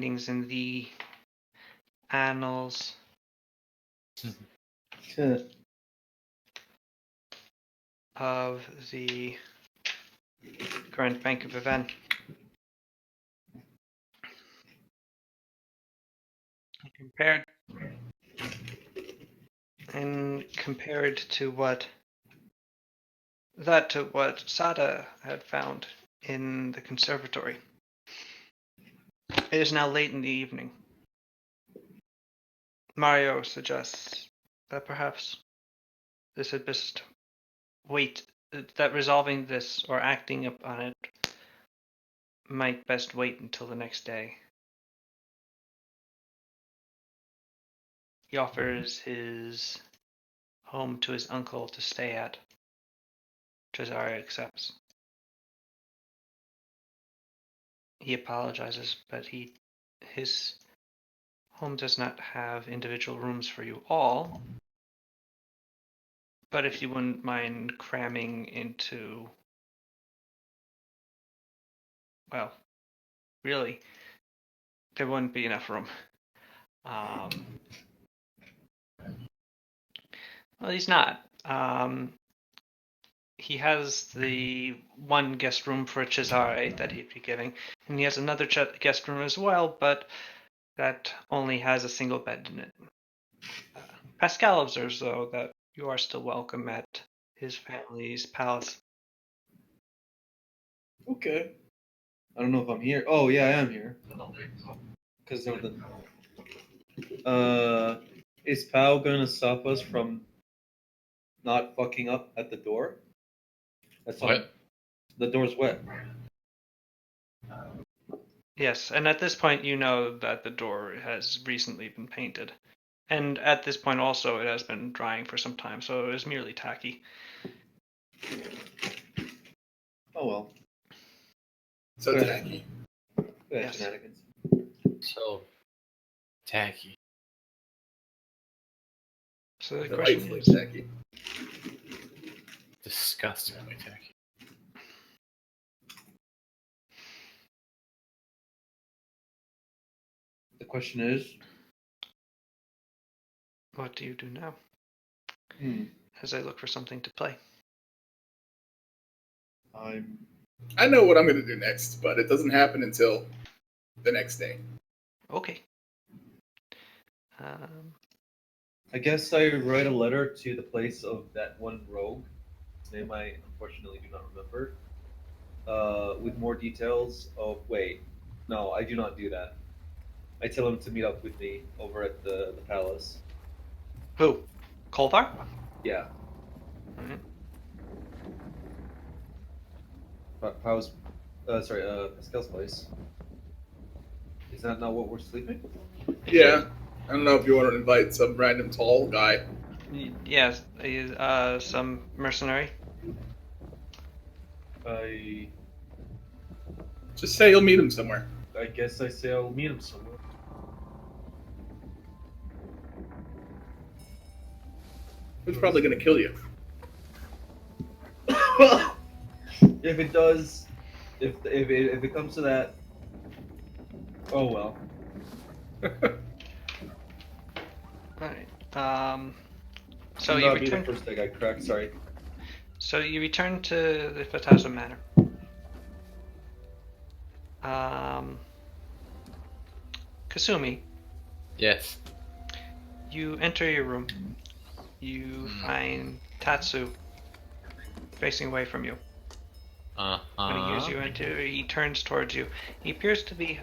findings in the annals of the Grand Bank of Event. Compared to what Sada had found in the conservatory. It is now late in the evening. Mario suggests that perhaps this had best wait, that resolving this or acting upon it might best wait until the next day. He offers his home to his uncle to stay at. Cesare accepts. He apologizes, but his home does not have individual rooms for you all. But if you wouldn't mind cramming into, well, really, there wouldn't be enough room. Well, he's not. He has the one guest room for Cesare that he'd be giving, and he has another guest room as well, but that only has a single bed in it. Pascal observes, though, that you are still welcome at his family's palace. Okay. I don't know if I'm here. Oh, yeah, I am here. Because of the... is Pal gonna stop us from not fucking up at the door? That's all. What? The door's wet. Yes, and at this point you know that the door has recently been painted. And at this point also it has been drying for some time, so it was merely tacky. Oh well. So Good. tacky. Yes. Shenanigans. So tacky. So the question Delightfully is, tacky. Disgustingly tacky. The question is... what do you do now? Hmm. As I look for something to play. I know what I'm going to do next, but it doesn't happen until the next day. Okay. I guess I write a letter to the place of that one rogue. His name I unfortunately do not remember. With more details of... Wait. No, I do not do that. I tell him to meet up with me over at the palace. Who? Kolvar? Yeah. Alright. Pascal's place. Is that not what we're sleeping? Yeah. I don't know if you want to invite some random tall guy. Yes, some mercenary. Just say you'll meet him somewhere. I guess I say I'll meet him somewhere. He's probably going to kill you. If it does, if it comes to that, oh well. Alright. So You you be the return. first egg I cracked. Sorry. So you return to the Phantasm Manor. Kasumi, Yes. you enter your room. You find Tatsu facing away from you. When he hears you enter, he turns towards you. He appears to be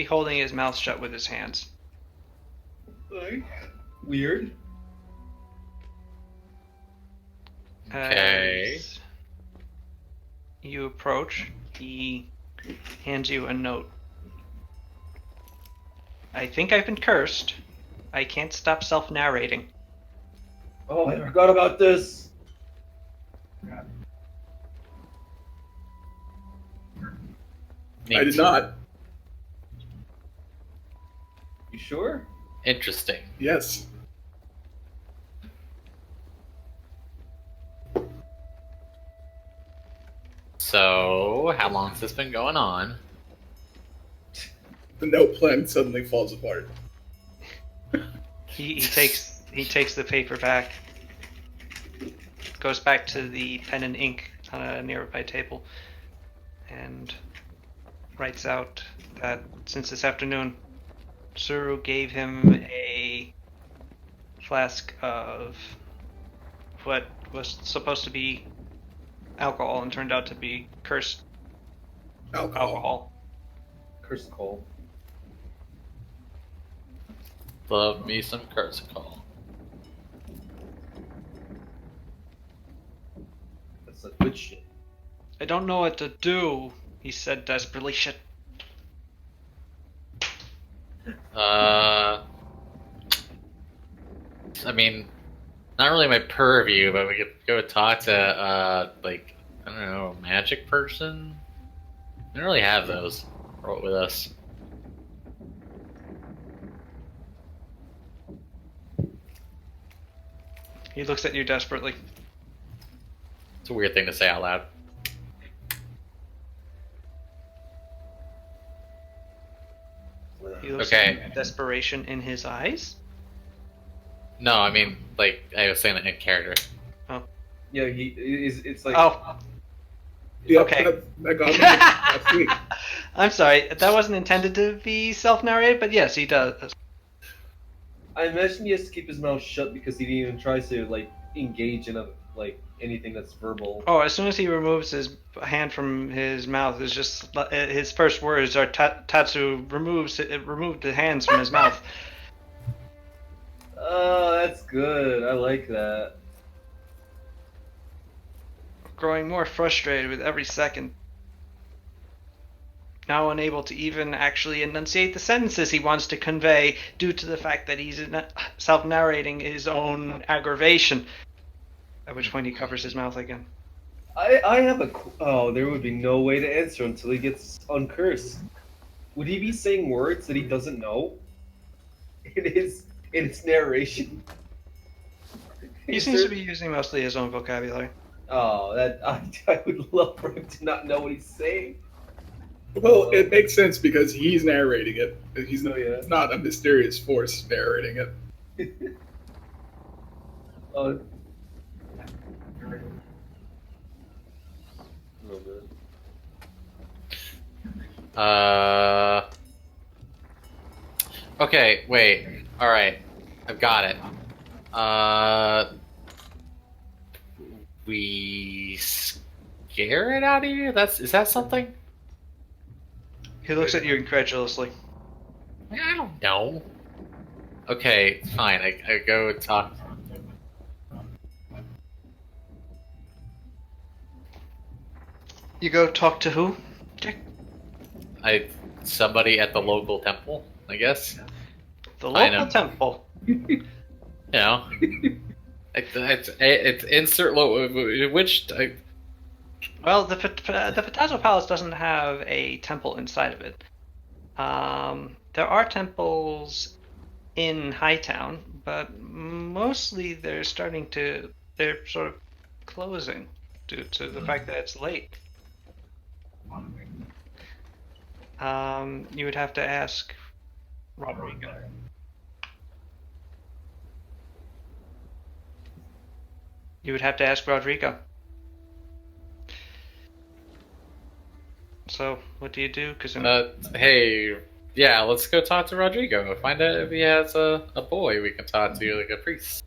holding his mouth shut with his hands. Weird. Okay. As you approach, he hands you a note. I think I've been cursed. I can't stop self-narrating. Oh, I forgot about this. I did not. You sure? Interesting. Yes. So, how long has this been going on? The note plan suddenly falls apart. He takes the paper back, goes back to the pen and ink on a nearby table, and writes out that since this afternoon, Suru gave him a flask of what was supposed to be alcohol and turned out to be cursed alcohol. Cursed call. Love me some Cursicle. That's a good shit. I don't know what to do, he said desperately. Shit. I mean, not really my purview, but we could go talk to, like, I don't know, a magic person? We don't really have those with us. He looks at you desperately. It's a weird thing to say out loud. He looks Okay. at desperation in his eyes. No, I mean, like, I was saying that in character. Yeah, he is. It's like. Oh, Yeah, Okay. that got me last week. I'm sorry. That wasn't intended to be self-narrated, but yes, he does. I imagine he has to keep his mouth shut because he even tries to like engage in a like anything that's verbal. Oh, as soon as he removes his hand from his mouth, it's just his first words are Tatsu removed the hands from his mouth. Oh, that's good. I like that. Growing more frustrated with every second. Now unable to even actually enunciate the sentences he wants to convey due to the fact that he's self-narrating his own aggravation. At which point he covers his mouth again. I have a. Oh, there would be no way to answer until he gets uncursed. Would he be saying words that he doesn't know? In his narration. He seems to be using mostly his own vocabulary. Oh, that I would love for him to not know what he's saying. Well, it makes sense because he's narrating it. He's Oh, yeah. not a mysterious force narrating it. Oh. Okay, wait. Alright. I've got it. We scare it out of you? Is that something? He looks at you incredulously. I don't know. Okay, fine. I go talk. You go talk to who? Dick? Somebody at the local temple, I guess. The I local know. temple. You know, it's insert which Well, the Potato Palace doesn't have a temple inside of it. There are temples in Hightown, but mostly they're sort of closing due to the fact that it's late. You would have to ask Rodrigo. You would have to ask Rodrigo. So, what do you do? hey, yeah, let's go talk to Rodrigo. Find out if he has a boy we can talk to, like a priest.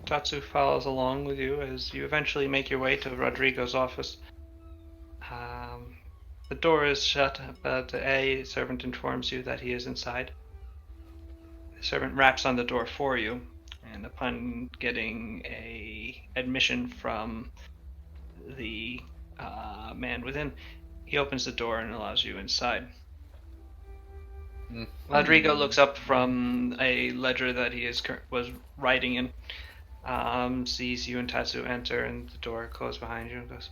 Tatsu follows along with you as you eventually make your way to Rodrigo's office. The door is shut, but a servant informs you that he is inside. The servant raps on the door for you, and upon getting a admission from the man within, he opens the door and allows you inside. Rodrigo looks up from a ledger that he was writing in, sees you and Tatsu enter, and the door closed behind you, and goes,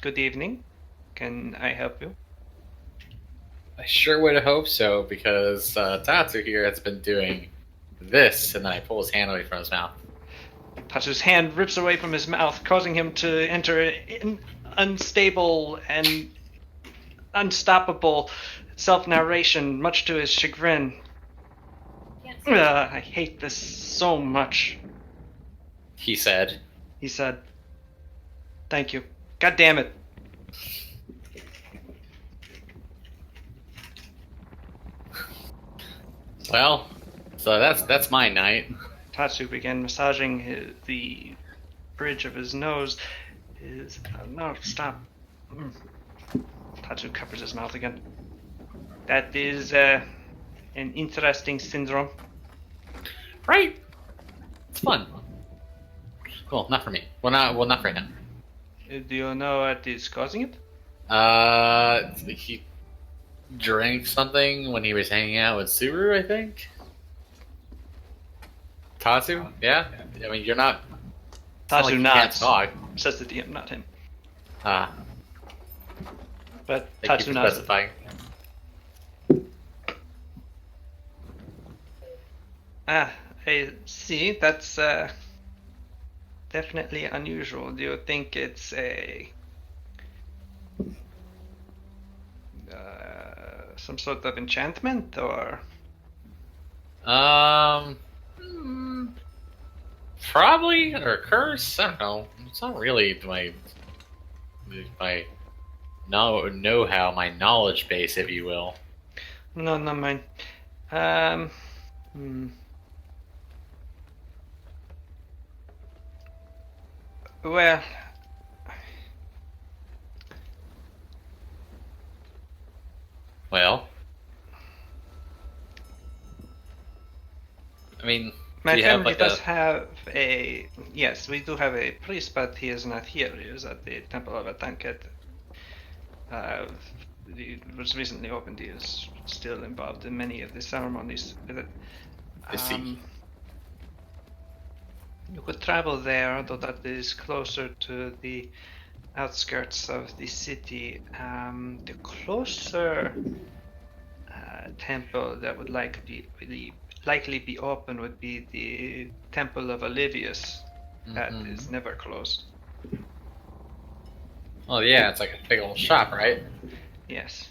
"Good evening. Can I help you?" I sure would hope so, because Tatsu here has been doing this, and then I pull his hand away from his mouth. Tatsu's hand rips away from his mouth, causing him to enter an unstable and unstoppable self-narration, much to his chagrin. Yes. I hate this so much, He said. he said. Thank you. God damn it. Well, so that's my night. Tatsu began massaging the bridge of his nose. No, stop. Tatsu covers his mouth again. That is an interesting syndrome. Right? It's fun. Well, not for me. Not for him. Do you know what is causing it? He drank something when he was hanging out with Subaru, I think. Tatsu? Yeah? I mean, you're not. It's not Tatsu like you can't nods. talk. Says the DM, not him. Ah, But thank you Tatsu for nods. specifying. I see. That's definitely unusual. Do you think it's a some sort of enchantment, or Hmm, probably or a curse. I don't know. It's not really my know-how, my knowledge base, if you will. no, not mine. Um, hmm. Well, Well, I mean, my do you have family like does a? have a. Yes, we do have a priest, but he is not here. He is at the Temple of Atanket. It was recently opened. He is still involved in many of the ceremonies with it. I see. You could travel there, though that is closer to the outskirts of the city. The closer temple that would likely be open would be the Temple of Olivius. That Mhm. is never closed. Well, yeah, it's like a big old shop, right? Yes.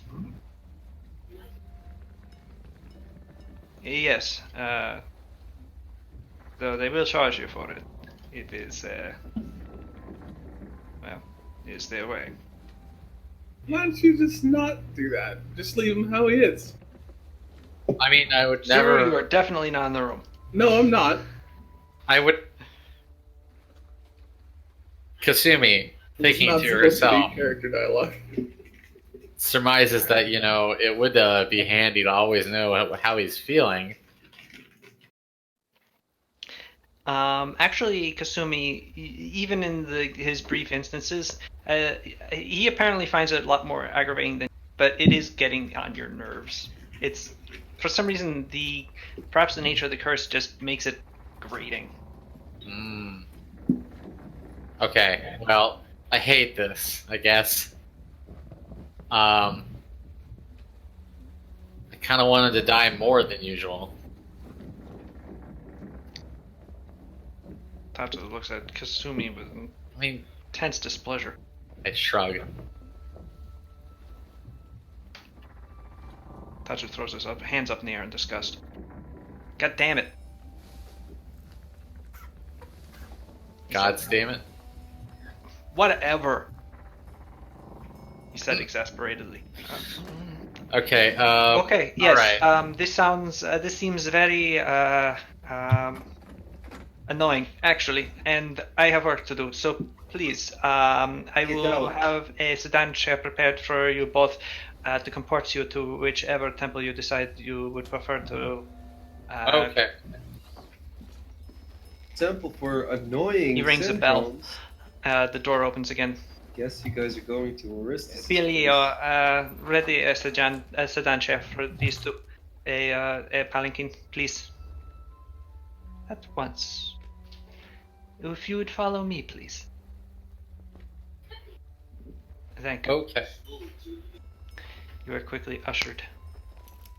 Yes. Though they will charge you for it. It is, well, it is their way. Why don't you just not do that? Just leave him how he is. I mean, I would Zero, you are never. definitely not in the room. No, I'm not. I would. Kasumi, It's thinking not to supposed to herself, be character dialogue. surmises that it would be handy to always know how he's feeling. Actually, Kasumi, even in his brief instances, he apparently finds it a lot more aggravating than. But it is getting on your nerves. It's for some reason perhaps the nature of the curse just makes it grating. Mm. Okay, well, I hate this. I guess. I kind of wanted to die more than usual. Tatsu looks at Kasumi with I mean, intense displeasure. I shrug. Tatsu throws his hands up in the air in disgust. God damn it! God's damn it. Whatever. He said exasperatedly. Okay. Okay. Yes. All right. This seems very annoying, actually, and I have work to do. So please, I Get will out. have a sedan chair prepared for you both to comport you to whichever temple you decide you would prefer to. Okay. Temple for annoying He rings a bell. syndromes. The door opens again. Guess you guys are going to arrest Billy, ready a sedan chair for these two. A palanquin, please. At once. If you would follow me, please. Thank you. Okay. You are quickly ushered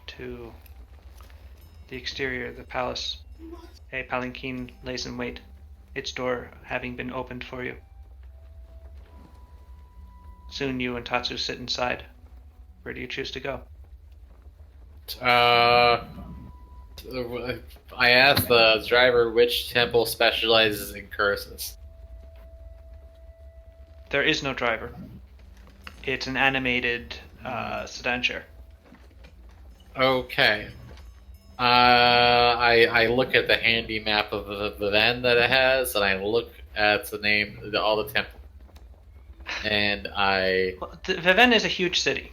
to the exterior of the palace. A palanquin lays in wait, its door having been opened for you. Soon you and Tatsu sit inside. Where do you choose to go? I asked the driver which temple specializes in curses. There is no driver. It's an animated sedan chair. Okay. I look at the handy map of the van that it has, and I look at the name, all the temple, and I. Well, Viven is a huge city.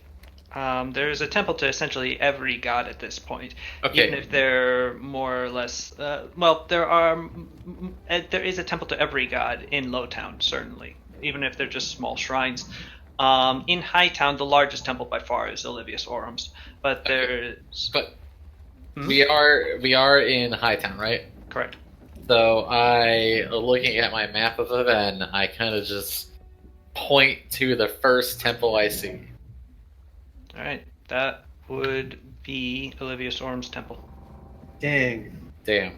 There's a temple to essentially every god at this point, Okay. even if they're more or less. Well, there is a temple to every god in Lowtown, certainly, even if they're just small shrines. In Hightown, the largest temple by far is Olivius Orum's, but there's. But Hmm? we are in Hightown, right? Correct. So looking at my map of the van, I kind of just point to the first temple I see. All right, that would be Olivius Orum's temple. Dang. Damn.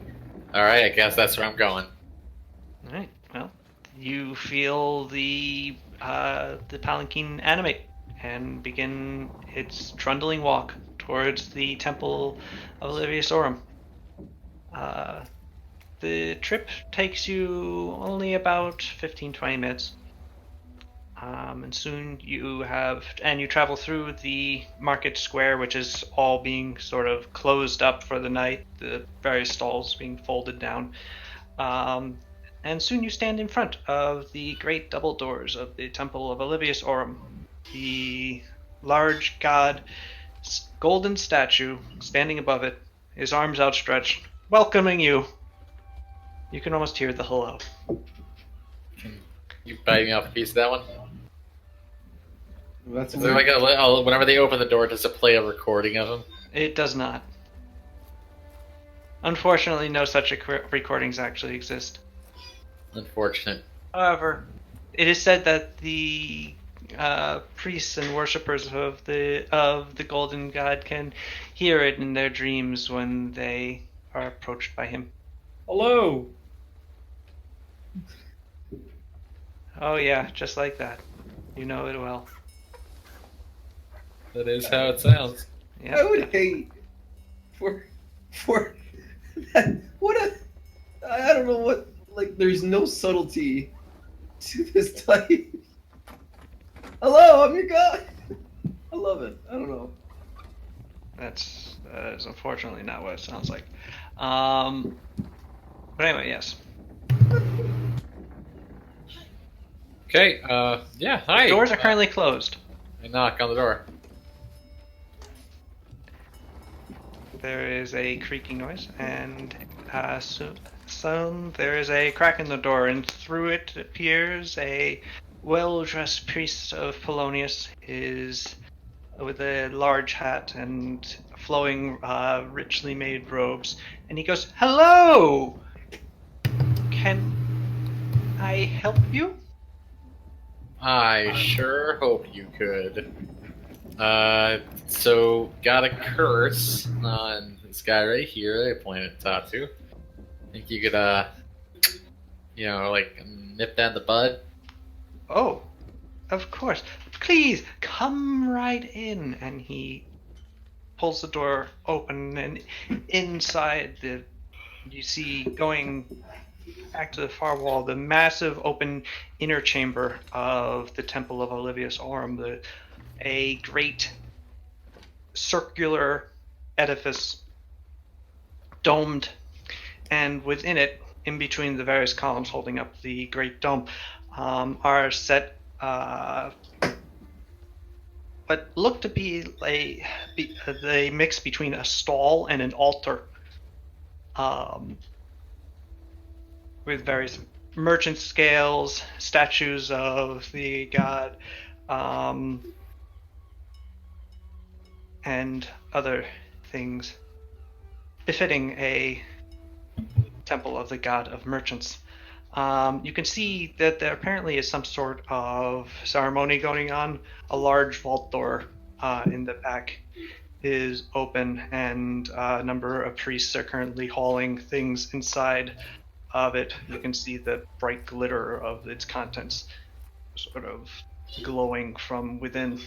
All right, I guess that's where I'm going. All right. Well, you feel the palanquin animate and begin its trundling walk towards the temple of Olivius Orum. The trip takes you only about 15-20 minutes. And soon you travel through the market square, which is all being sort of closed up for the night, the various stalls being folded down. And soon you stand in front of the great double doors of the Temple of Olivius Orum. The large god, golden statue, standing above it, his arms outstretched, welcoming you. You can almost hear the hello. Can you bite me off a piece of that one? That's Is there like whenever they open the door, does it play a recording of him? It does not. Unfortunately, no such recordings actually exist. Unfortunate. However, it is said that the priests and worshippers of the golden god can hear it in their dreams when they are approached by him. Hello. Oh yeah, just like that. You know it well. That is how it sounds. Yeah. I would hate for that. What a. I don't know what. Like, there's no subtlety to this type. Hello, I'm your guy. I love it. I don't know. That is unfortunately not what it sounds like. But anyway, yes. Okay. Yeah. Hi. Doors are currently closed. I knock on the door. There is a creaking noise, and soon there is a crack in the door, and through it appears a well-dressed priest of Polonius, with a large hat and flowing, richly made robes, and he goes, "Hello! Can I help you?" I sure hope you could. So got a curse on this guy right here. I pointed at Tatu. Think you could, like nip that in the bud? Oh, of course. Please come right in. And he pulls the door open, and inside you see, going back to the far wall, the massive open inner chamber of the Temple of Olivius Orum, a great circular edifice, domed, and within it, in between the various columns holding up the great dome, are set what look to be a mix between a stall and an altar, with various merchant scales, statues of the god, and other things befitting a temple of the god of merchants. You can see that there apparently is some sort of ceremony going on. A large vault door in the back is open, and a number of priests are currently hauling things inside of it. You can see the bright glitter of its contents sort of glowing from within.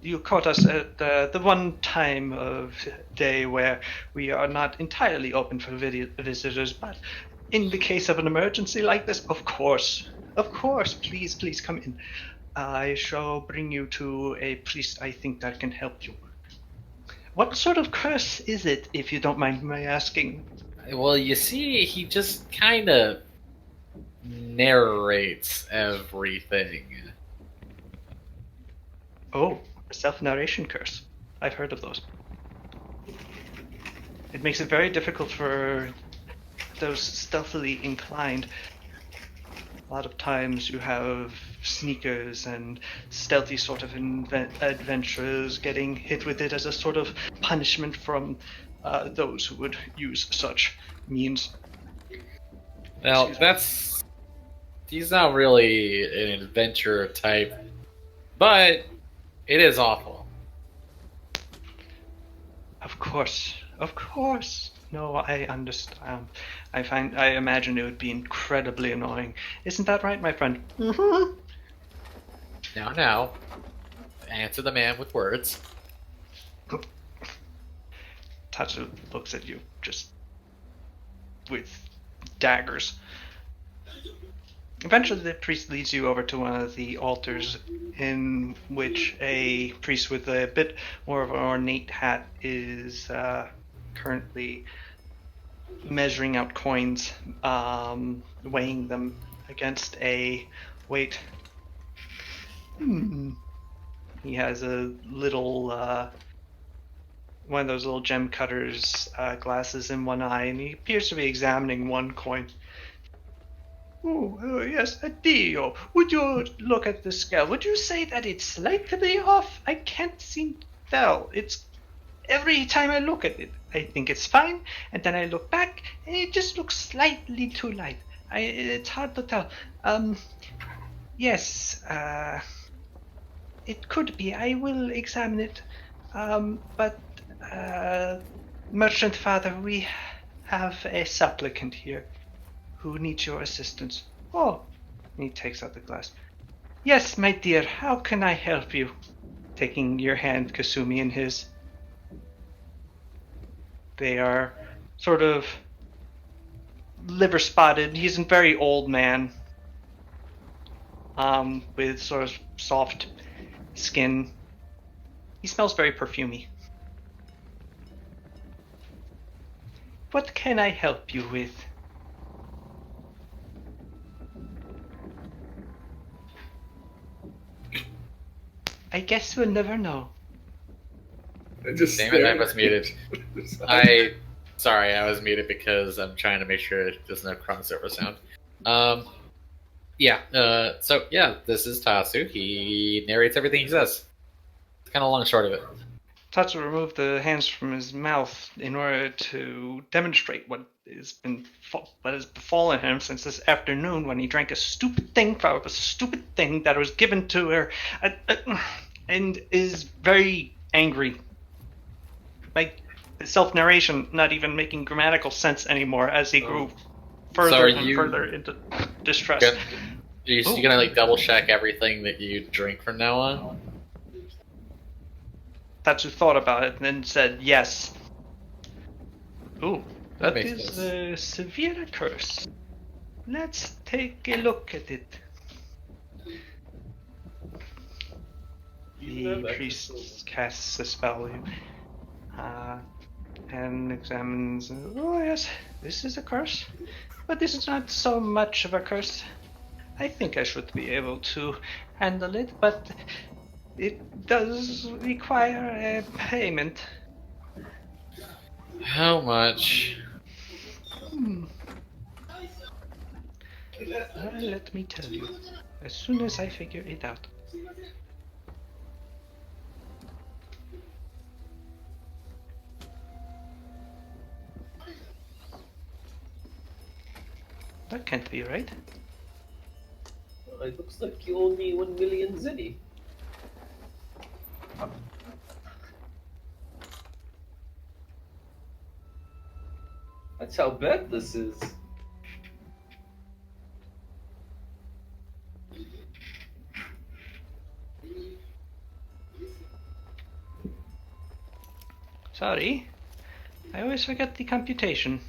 you caught us at the one time of day where we are not entirely open for visitors, but in the case of an emergency like this, of course, please come in. I shall bring you to a priest I think that can help you. What sort of curse is it, if you don't mind my asking? Well, you see, he just kind of narrates everything. Oh, a self-narration curse. I've heard of those. It makes it very difficult for those stealthily inclined. A lot of times you have sneakers and stealthy sort of adventurers getting hit with it as a sort of punishment from those who would use such means. Now, Excuse me. he's not really an adventurer type, but it is awful. Of course. No, I understand. I imagine it would be incredibly annoying. Isn't that right, my friend? Mm-hmm. Now, answer the man with words. Tatsu looks at you, just with daggers. Eventually, the priest leads you over to one of the altars, in which a priest with a bit more of an ornate hat is currently measuring out coins, weighing them against a weight. He has a little, one of those little gem cutters glasses in one eye, and he appears to be examining one coin. Oh, yes, Dio. Would you look at the scale? Would you say that it's slightly off? I can't seem to tell. It's every time I look at it, I think it's fine, and then I look back, and it just looks slightly too light. It's hard to tell. Yes, it could be. I will examine it. But, Merchant Father, we have a supplicant here who needs your assistance. Oh, and he takes out the glass. Yes, my dear, how can I help you? Taking your hand, Kasumi, in his. They are sort of liver spotted. He's a very old man, with sort of soft skin. He smells very perfumey. What can I help you with? I guess we'll never know. Just Damn it, I staring was at muted. you. Sorry, I was muted because I'm trying to make sure there's no crossover sound. So this is Tatsu. He narrates everything he says. It's kind of long and short of it. Tatsu removed the hands from his mouth in order to demonstrate what has befallen him since this afternoon when he drank a stupid thing that was given to her, and is very angry. Like, self-narration not even making grammatical sense anymore as he grew further and further into distress. You gonna like double check everything that you drink from now on? Tatsu thought about it and then said yes. Ooh, that makes is sense. a severe curse. Let's take a look at it. The priest casts a spell and examines. Oh yes, this is a curse, but this is not so much of a curse. I think I should be able to handle it, but it does require a payment. How much? Let me tell you, as soon as I figure it out. That can't be right. It looks like you owe me 1 million zenny. That's how bad this is. Sorry. I always forget the computation.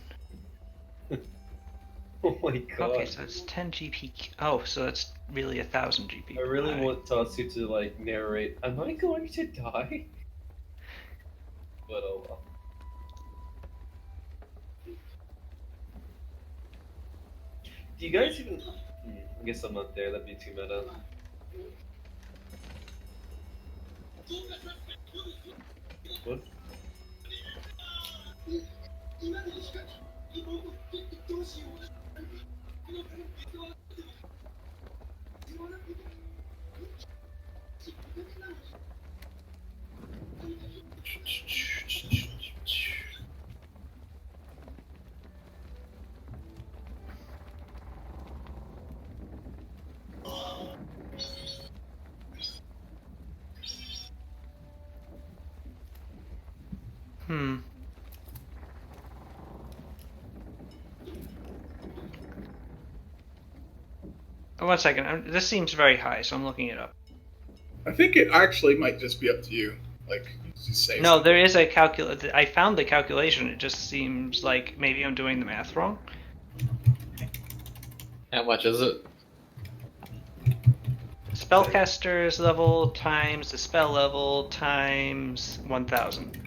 Oh my god. Okay, so it's 10 GP. Oh, so it's really 1,000 GP. I really Alright. want Tatsu to like narrate. Am I going to die? But oh well. Do you guys even? I guess I'm not there. That'd be too meta. What? Hmm. Oh, 1 second. This seems very high, so I'm looking it up. I think it actually might just be up to you. Like, you just say No, something. there is a I found the calculation. It just seems like maybe I'm doing the math wrong. How much is it? Spellcaster's level times the spell level times 1,000.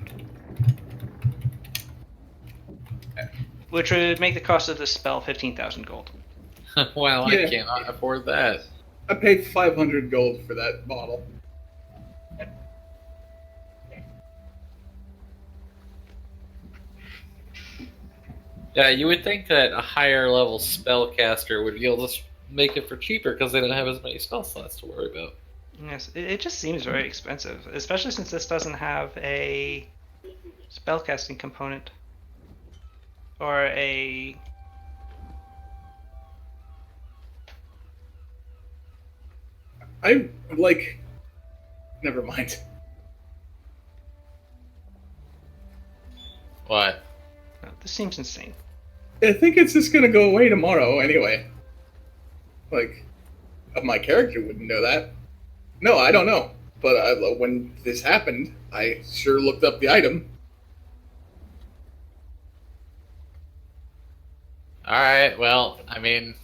Which would make the cost of the spell 15,000 gold. Well, Yeah. I cannot afford that. I paid 500 gold for that bottle. Yeah, you would think that a higher level spellcaster would be able to make it for cheaper because they don't have as many spell slots to worry about. Yes, it just seems very expensive, especially since this doesn't have a spellcasting component. Or a... I like. Never mind. What? No, this seems insane. I think it's just gonna go away tomorrow anyway. Like, my character wouldn't know that. No, I don't know. But when this happened, I sure looked up the item. Alright, well, I mean.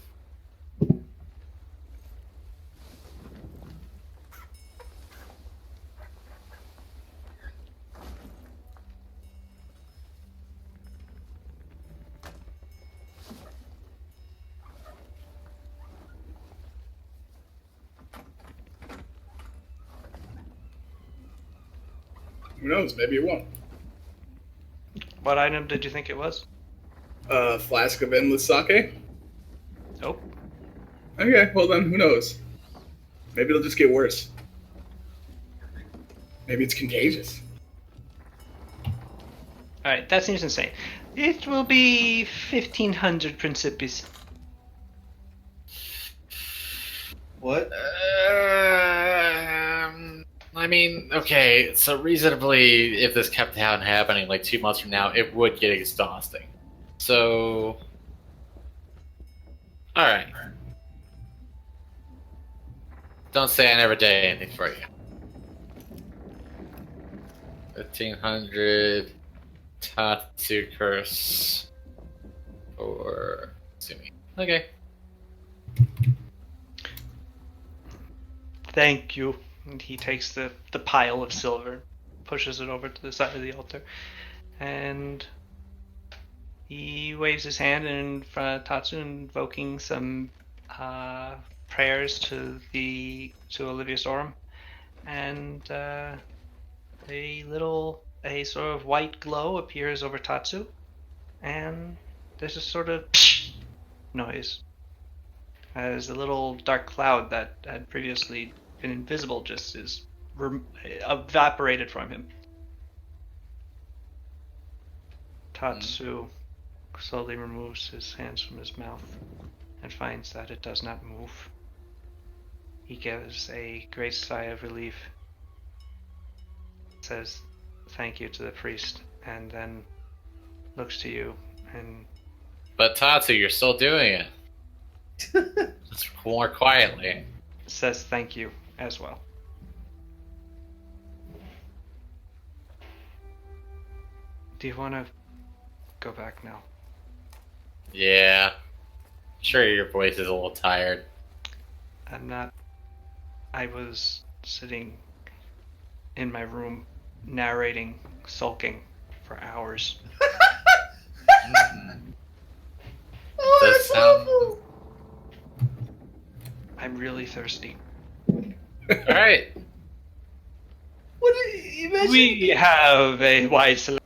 Who knows? Maybe it won't. What item did you think it was? Flask of endless sake? Nope. Okay, well then, who knows? Maybe it'll just get worse. Maybe it's contagious. Alright, that seems insane. It will be 1,500 principes. What? I mean, okay, so reasonably, if this kept happening like 2 months from now, it would get exhausting. So. Alright. Don't say I never did anything for you. 1,500 Tatsu curse for Sumi. Okay. Thank you. And he takes the pile of silver, pushes it over to the side of the altar, and he waves his hand in front of Tatsu, invoking some prayers to Olivia Sorum, and a sort of white glow appears over Tatsu, and there's a sort of noise as a little dark cloud that had previously been invisible just is evaporated from him. Tatsu slowly removes his hands from his mouth and finds that it does not move. He gives a great sigh of relief, says thank you to the priest, and then looks to you and But Tatsu, you're still doing it. Just more quietly. says thank you as well. Do you want to go back now? Yeah. Sure, your voice is a little tired. I'm not. I was sitting in my room, narrating, sulking for hours. Oh, Does that's sound- awful. I'm really thirsty. Alright. What do you imagine? We have a wide selection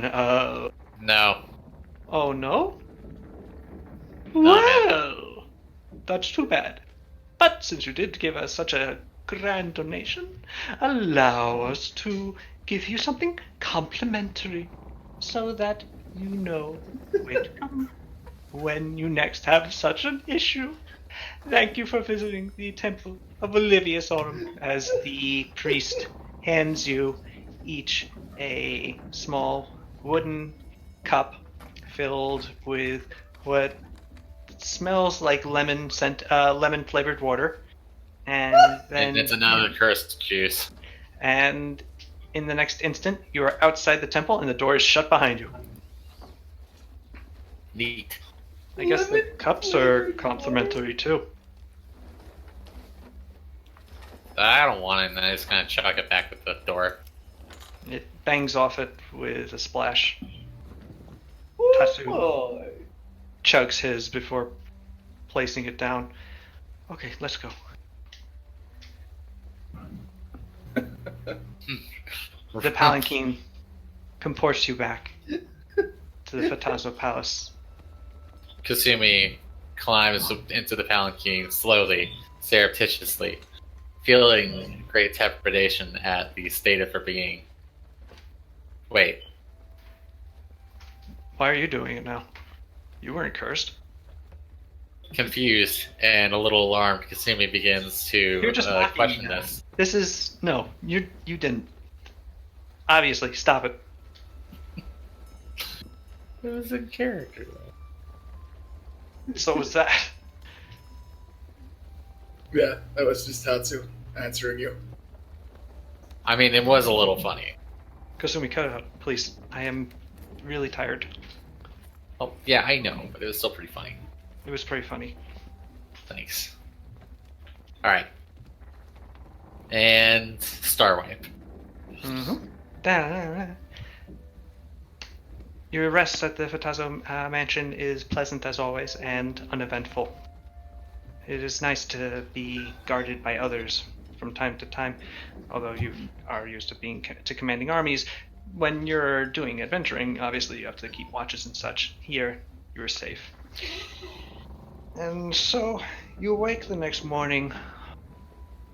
of. No. Oh no? Nah, man. Well, that's too bad. But since you did give us such a grand donation, allow us to give you something complimentary so that you know where to come when you next have such an issue. Thank you for visiting the Temple of Olivius Aurum, as the priest hands you each a small wooden cup filled with what smells like lemon flavored water, and then And it's another cursed juice. and in the next instant you are outside the temple and the door is shut behind you. Neat. I guess the Lemon cups are flavored complimentary too. I don't want it, and I just kind of chuck it back with the door. It bangs off it with a splash. Oh, Tatsu boy. chugs his before placing it down. Okay, let's go. The palanquin comports you back to the Fatazo Palace. Kasumi climbs into the palanquin slowly, surreptitiously, feeling great trepidation at the state of her being. Wait, Why are you doing it now? You weren't cursed. confused and a little alarmed, Kasumi begins to You're just laughing question at this. This is no. You didn't. Obviously, stop it. It was in character. So was that. Yeah, that was just Tatsu answering you. I mean, it was a little funny. Kasumi, cut it out, please. I am really tired. Oh, yeah, I know, but it was still pretty funny. It was pretty funny. Thanks. Alright. And Star Wipe. Mm-hmm. Your rest at the Fatazo mansion is pleasant as always and uneventful. It is nice to be guarded by others from time to time, although you are used to being to commanding armies. When you're doing adventuring, obviously you have to keep watches and such. Here, you're safe. And so, you awake the next morning,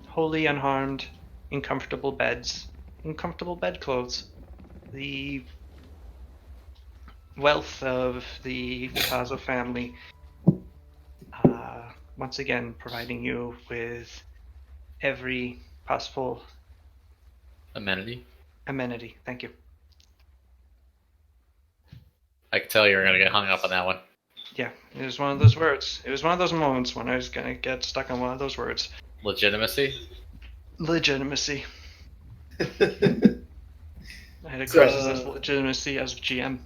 wholly unharmed, in comfortable beds, in comfortable bedclothes. The wealth of the Picasso family once again providing you with every possible Amenity. amenity. Thank you. I could tell you were going to get hung up on that one. Yeah, it was one of those words. It was one of those moments when I was going to get stuck on one of those words. Legitimacy? Legitimacy. I had a So, crisis of legitimacy as a GM.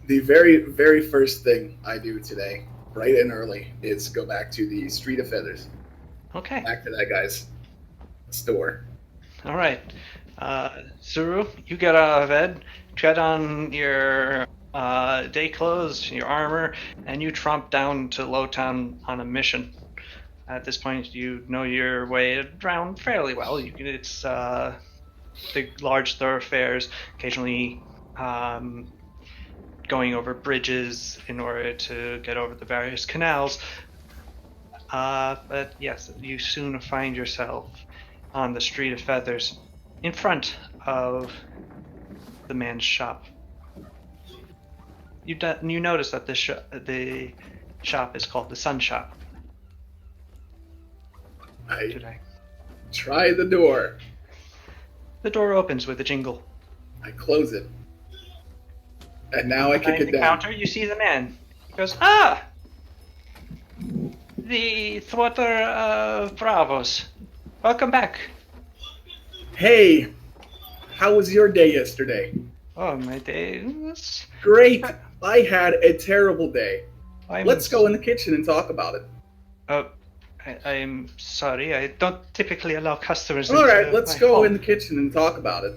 The very, very first thing I do today, bright and early, is go back to the Street of Feathers. Okay. Back to that guy's store. All right. Suru, you get out of bed, tread on your day clothes, your armor, and you tromp down to Lowtown on a mission. At this point, you know your way around fairly well. It's the large thoroughfares, occasionally going over bridges in order to get over the various canals. But yes, you soon find yourself on the Street of Feathers in front of the man's shop. You notice that the shop is called the Sun Shop. I try the door. The door opens with a jingle. I close it. And now I kick Behind it the down. counter, you see the man. He goes, "Ah! The thwarter of Bravos. Welcome back. Hey, how was your day yesterday? Oh, my day was. Great. I had a terrible day. I'm, Let's go in the kitchen and talk about it. I'm sorry. I don't typically allow customers. All right, into let's my go home. in the kitchen and talk about it.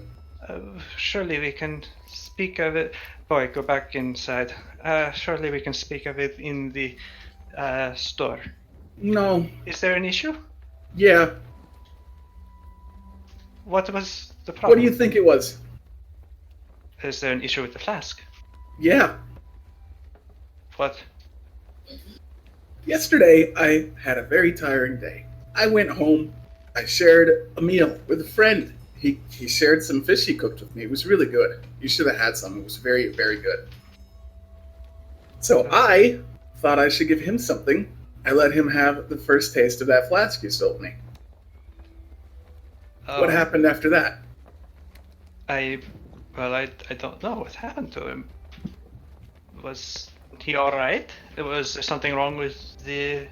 Surely we can speak of it. Boy, go back inside. Surely we can speak of it in the store. No. Is there an issue? Yeah. What was the What problem? do you think it was? Is there an issue with the flask? Yeah. What? Yesterday, I had a very tiring day. I went home. I shared a meal with a friend. He shared some fish he cooked with me. It was really good. You should have had some. It was very, very good. So I thought I should give him something. I let him have the first taste of that flask you sold me. What happened after that? I don't know what happened to him. Was he all right? Was there something wrong with the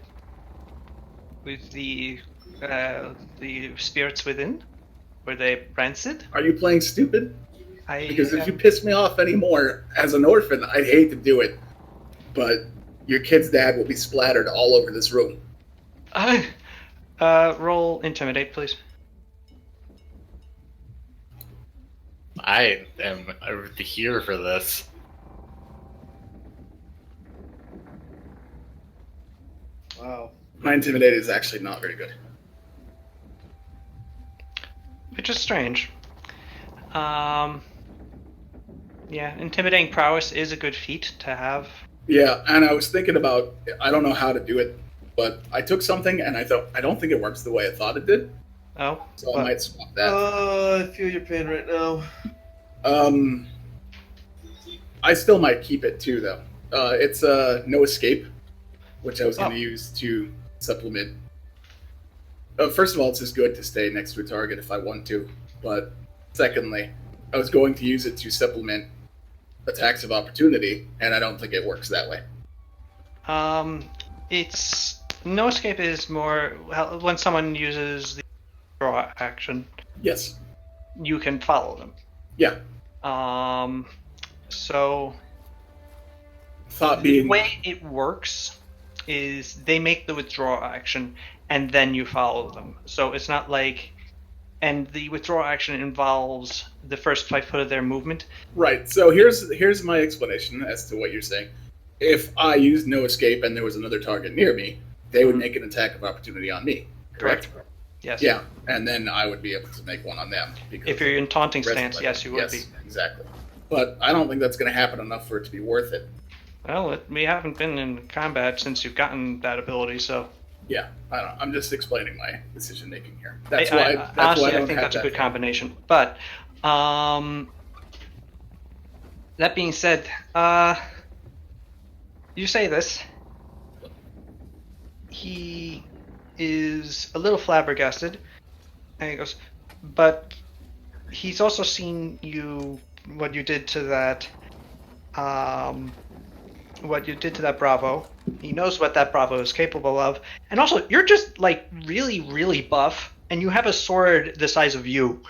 spirits within? Were they rancid? Are you playing stupid? Because if am- you piss me off anymore as an orphan, I'd hate to do it. But your kid's dad will be splattered all over this room. Roll intimidate, please. I am here for this. Wow. My intimidate is actually not very good. Which is strange. Yeah, intimidating prowess is a good feat to have. Yeah, and I was thinking about, I don't know how to do it, but I took something and I thought, I don't think it works the way I thought it did, Oh, so I what? might swap that. I feel your pain right now. I still might keep it too, though. It's no escape, which I was going to Oh. use to supplement. First of all, it's just good to stay next to a target if I want to, but secondly, I was going to use it to supplement attacks of opportunity, and I don't think it works that way. It's no escape is more when someone uses the draw action, Yes. you can follow them. Yeah. So Thought the being way it works is they make the withdraw action and then you follow them. So it's not like, and the withdraw action involves the first 5 foot of their movement. right. So here's my explanation as to what you're saying. If I used no escape and there was another target near me, they would make an attack of opportunity on me. Correct? Yes. Yeah, and then I would be able to make one on them. Because If you're in taunting rest stance, of yes, you would yes, be. exactly. But I don't think that's going to happen enough for it to be worth it. Well, we haven't been in combat since you've gotten that ability, so Yeah, I don't know. I'm just explaining my decision making here. I That's why I honestly don't I think have that's a that good thing. combination. But that being said, you say this. He is a little flabbergasted, and he goes, but he's also seen what you did to that Bravo. He knows what that Bravo is capable of, and also you're just like really, really buff, and you have a sword the size of you.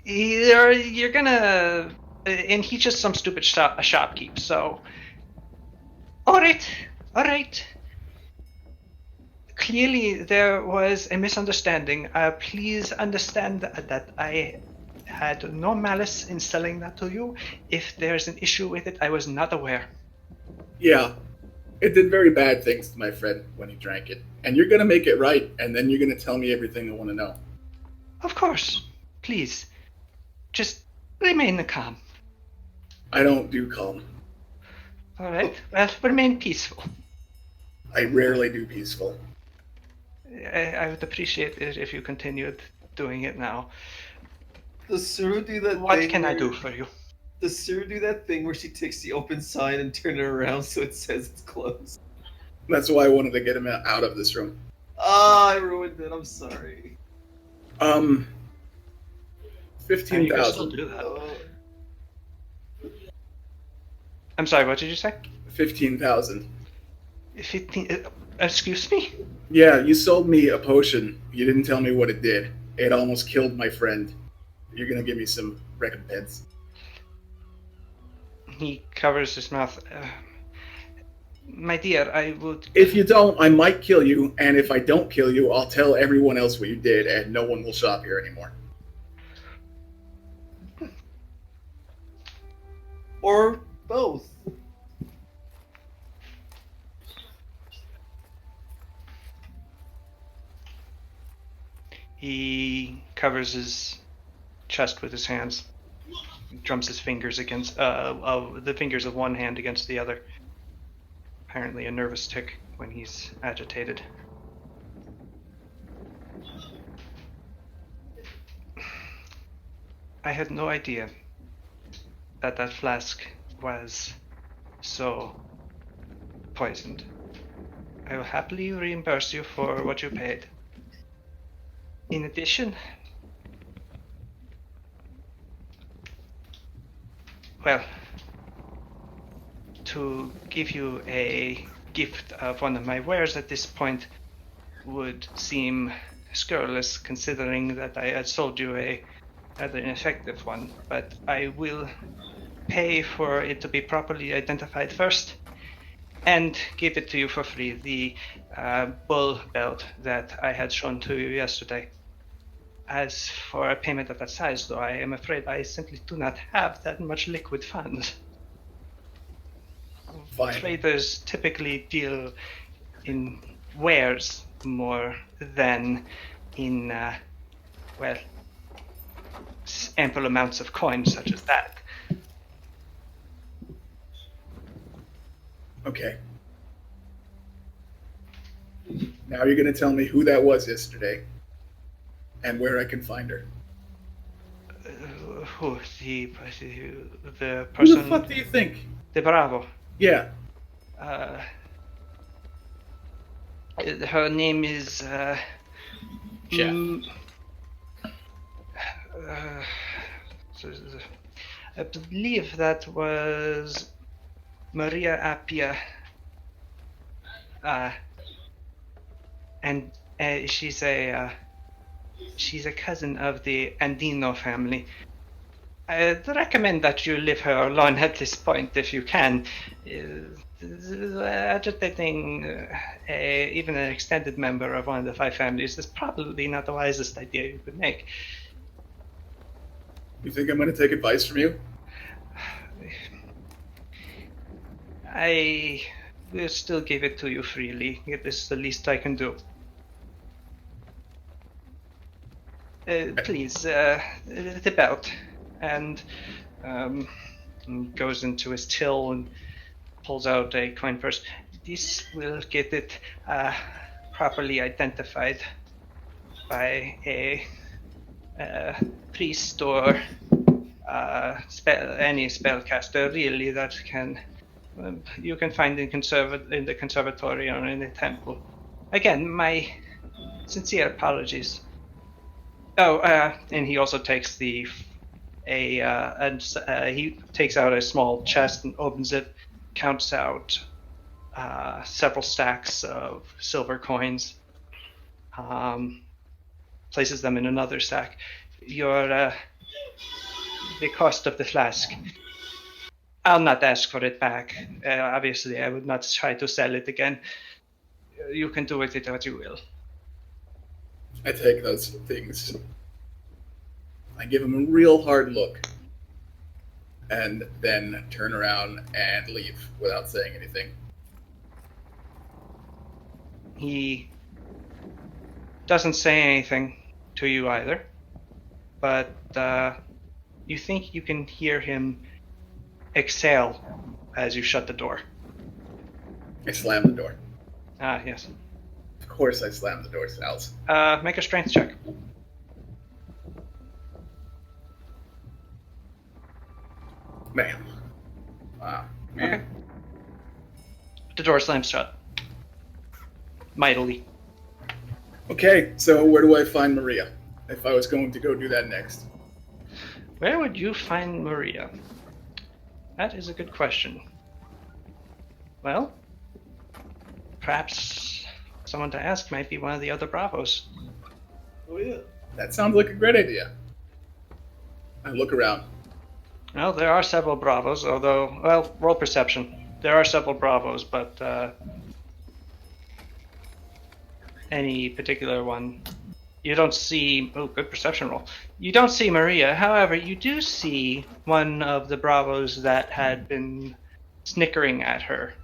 You're gonna, and he's just some stupid shopkeep. So, all right. Clearly, there was a misunderstanding. Please understand that I had no malice in selling that to you. If there's an issue with it, I was not aware. Yeah, it did very bad things to my friend when he drank it. And you're going to make it right, and then you're going to tell me everything I want to know. Of course. Please. Just remain calm. I don't do calm. All right. Well, remain peaceful. I rarely do peaceful. I would appreciate it if you continued doing it now. Does Suru do that What thing can I where- do for you? Does Suru do that thing where she takes the open sign and turn it around so it says it's closed? That's why I wanted to get him out of this room. Ah, I ruined it. I'm sorry. 15,000. do that. Oh. I'm sorry, what did you say? 15,000. 15. Excuse me? Yeah, you sold me a potion. You didn't tell me what it did. It almost killed my friend. You're gonna give me some recompense. He covers his mouth. My dear, I would. If you don't, I might kill you, and if I don't kill you, I'll tell everyone else what you did, and no one will shop here anymore. Or both. He covers his chest with his hands. He drums his fingers against the fingers of one hand against the other. Apparently a nervous tic when he's agitated. I had no idea that flask was so poisoned. I will happily reimburse you for what you paid. In addition, well, to give you a gift of one of my wares at this point would seem scurrilous considering that I had sold you a rather ineffective one, but I will pay for it to be properly identified first and give it to you for free, the bull belt that I had shown to you yesterday. As for a payment of that size, though, I am afraid I simply do not have that much liquid funds. Fine. Traders typically deal in wares more than in, ample amounts of coins such as that. Okay. Now you're going to tell me who that was yesterday, and where I can find her. Who? The Who person... the fuck do you think? The Bravo. Yeah. Her name is Jeff. I believe that was Maria Appia, and she's a cousin of the Andino family. I'd recommend that you leave her alone at this point if you can. Agitating even an extended member of one of the five families is probably not the wisest idea you could make. You think I'm going to take advice from you? I will still give it to you freely. It is the least I can do. Please, the belt. And he goes into his till and pulls out a coin purse. This will get it properly identified by a priest or any spellcaster, really, that can you can find in the conservatory or in the temple. Again, my sincere apologies. Oh, and he also takes he takes out a small chest and opens it, counts out several stacks of silver coins, places them in another stack. The cost of the flask. I'll not ask for it back. Obviously, I would not try to sell it again. You can do with it what you will. I take those things. I give him a real hard look. And then turn around and leave without saying anything. He doesn't say anything to you either, but you think you can hear him exhale as you shut the door. I slam the door. Ah, yes. Of course I slam the door, Sal's. Make a strength check. Ma'am. Wow. Okay. The door slams shut. Mightily. Okay, so where do I find Maria? If I was going to go do that next. Where would you find Maria? That is a good question. Well, perhaps someone to ask might be one of the other Bravos. Oh yeah. That sounds like a great idea. I look around. Well, there are several Bravos, although, well, roll perception. There are several Bravos, but any particular one, you don't see. Oh, good perception roll. You don't see Maria. However, you do see one of the Bravos that had been snickering at her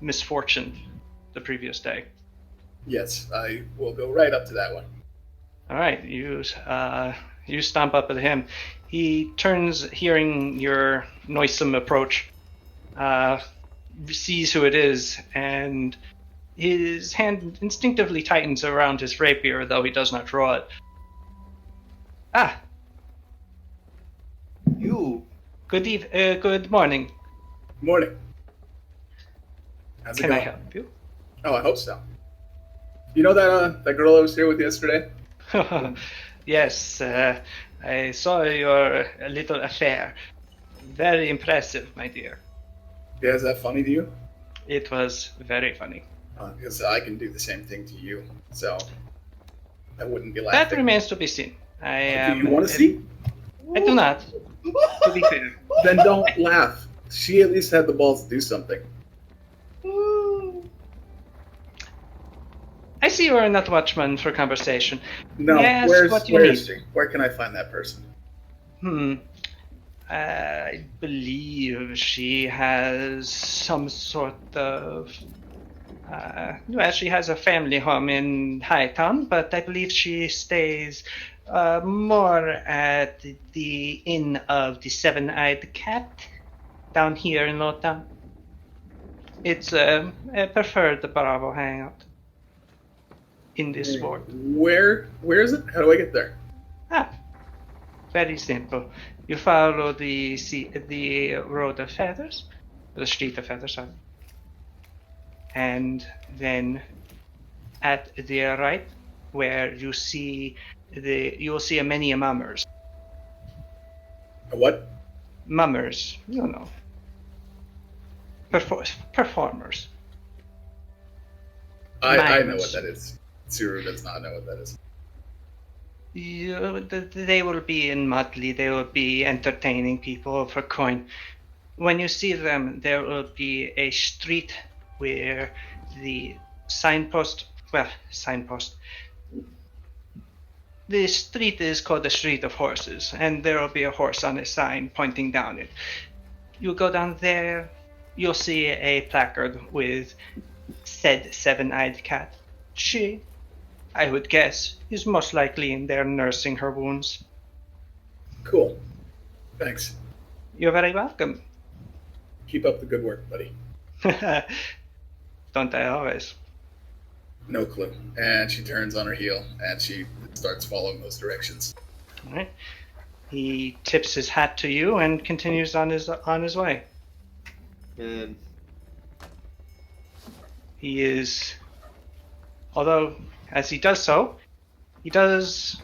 misfortune the previous day. Yes, I will go right up to that one. All right, you stomp up at him. He turns, hearing your noisome approach, sees who it is, and his hand instinctively tightens around his rapier, though he does not draw it. Ah, You. good morning. Morning. How's it Can I going? help you? Oh, I hope so. You know that girl I was here with yesterday? Yes, I saw your little affair. Very impressive, my dear. Yeah, is that funny to you? It was very funny. Because I can do the same thing to you, so I wouldn't be That laughing. remains to be seen. Do you want to see? I do not, to be clear. Then don't laugh. She at least had the balls to do something. I see you are not much man for conversation. No, May I ask where what you is need? she? Where can I find that person? I believe she has some sort of. Well, she has a family home in Hightown, but I believe she stays more at the Inn of the Seven-Eyed Cat down here in Lowtown. It's a preferred Bravo hangout in this ward. Where is it? How do I get there? Very simple. You follow the road of feathers, the street of feathers, sorry. And then at the right, where you see you'll see many mummers. A what? Mummers, you know. Performers. I know Mimes. what that is. Tsuru does not know what that is. They will be in Mudley. They will be entertaining people for coin. When you see them, there will be a street where the signpost. The street is called the Street of Horses, and there will be a horse on a sign pointing down it. You go down there, you'll see a placard with said Seven-Eyed Cat. She, I would guess, is most likely in there nursing her wounds. Cool. Thanks. You're very welcome. Keep up the good work, buddy. Don't I always? No clue. And she turns on her heel and she starts following those directions. All right. He tips his hat to you and continues on his way. And He is, although as he does so, he does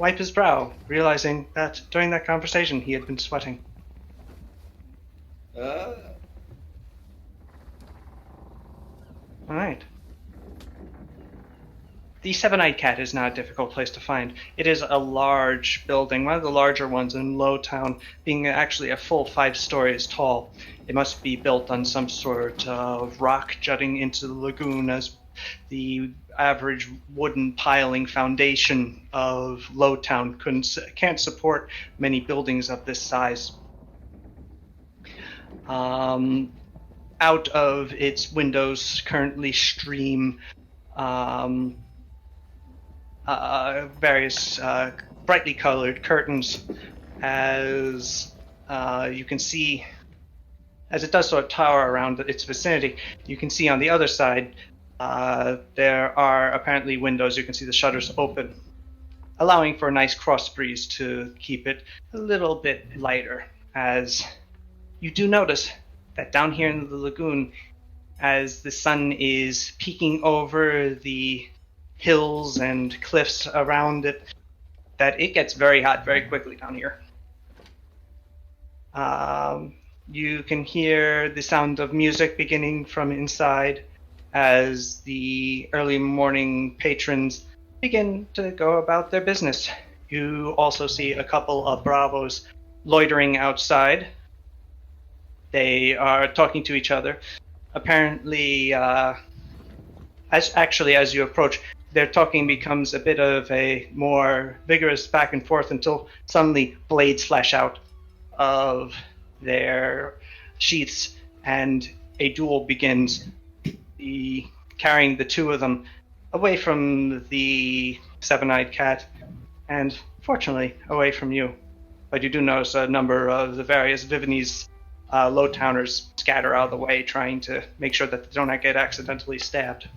wipe his brow, realizing that during that conversation he had been sweating. All right. The Seven-Eyed Cat is not a difficult place to find. It is a large building, one of the larger ones in Lowtown, being actually a full 5 stories tall. It must be built on some sort of rock jutting into the lagoon, as the average wooden piling foundation of Lowtown can't support many buildings of this size. Out of its windows currently stream various brightly colored curtains, as you can see, as it does sort of tower around its vicinity. You can see on the other side there are apparently windows. You can see the shutters open, allowing for a nice cross breeze to keep it a little bit lighter, as you do notice that down here in the lagoon, as the sun is peeking over the hills and cliffs around it, that it gets very hot very quickly down here. You can hear the sound of music beginning from inside as the early morning patrons begin to go about their business. You also see a couple of Bravos loitering outside. They are talking to each other. Apparently, as you approach, their talking becomes a bit of a more vigorous back and forth until suddenly blades flash out of their sheaths and a duel begins. Carrying the two of them away from the seven-eyed cat, and fortunately away from you. But you do notice a number of the various Vivanese low-towners scatter out of the way, trying to make sure that they don't get accidentally stabbed.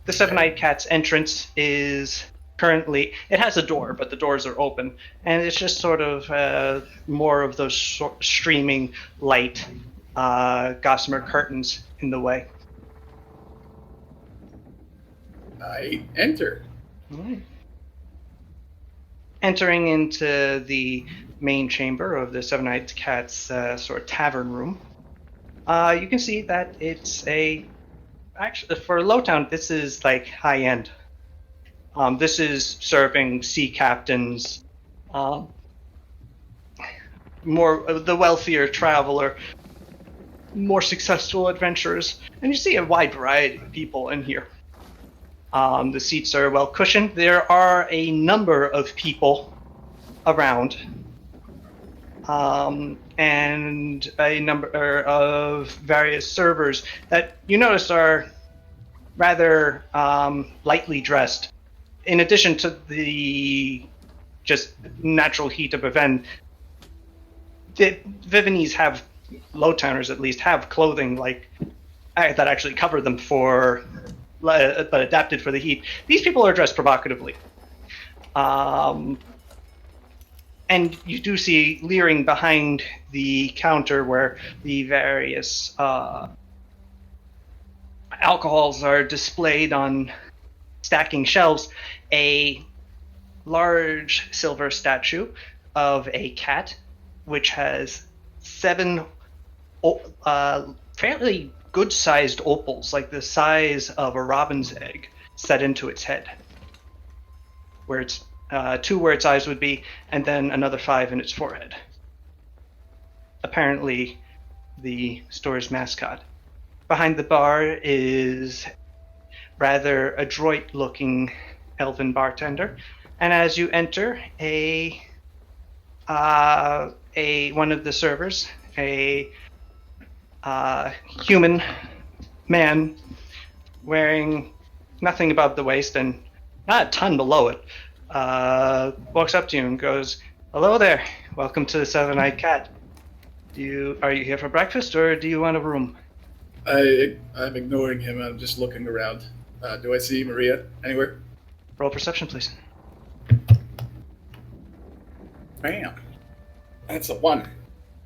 The seven-eyed cat's entrance is currently, it has a door, but the doors are open, and it's just sort of more of those streaming light gossamer curtains in the way. I enter. All right. Entering into the main chamber of the Seven-Eyed Cat's sort of tavern room, you can see that it's actually, for Lowtown, this is like high end. This is serving sea captains, more the wealthier traveler, more successful adventurers, and you see a wide variety of people in here. The seats are well cushioned. There are a number of people around, and a number of various servers that you notice are rather lightly dressed. In addition to the just natural heat of Viven, the Vivanese have, Lowtowners at least, have clothing like that actually cover them but adapted for the heat. These people are dressed provocatively. And you do see leering behind the counter where the various alcohols are displayed on stacking shelves, a large silver statue of a cat, which has 7 fairly good-sized opals, like the size of a robin's egg, set into its head. Where it's 2 where its eyes would be, and then another 5 in its forehead. Apparently, the store's mascot. Behind the bar is rather adroit-looking elven bartender, and as you enter, one of the servers, a human man wearing nothing above the waist and not a ton below it, walks up to you and goes, "Hello there, welcome to the Seven-Eyed Cat. Are you here for breakfast or do you want a room?" I'm ignoring him. I'm just looking around. Do I see Maria anywhere? Roll perception, please. Bam. That's a 1.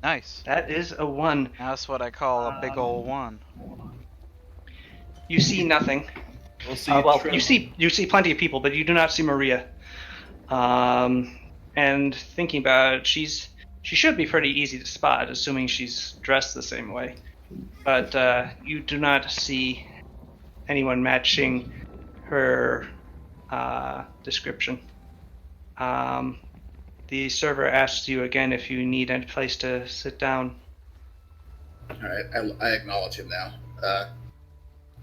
Nice. That is a 1. That's what I call a big ol' 1. You see nothing. We'll see. You see plenty of people, but you do not see Maria. And thinking about it, she should be pretty easy to spot, assuming she's dressed the same way. But you do not see anyone matching her description. The server asks you again if you need any place to sit down. All right, I acknowledge him now.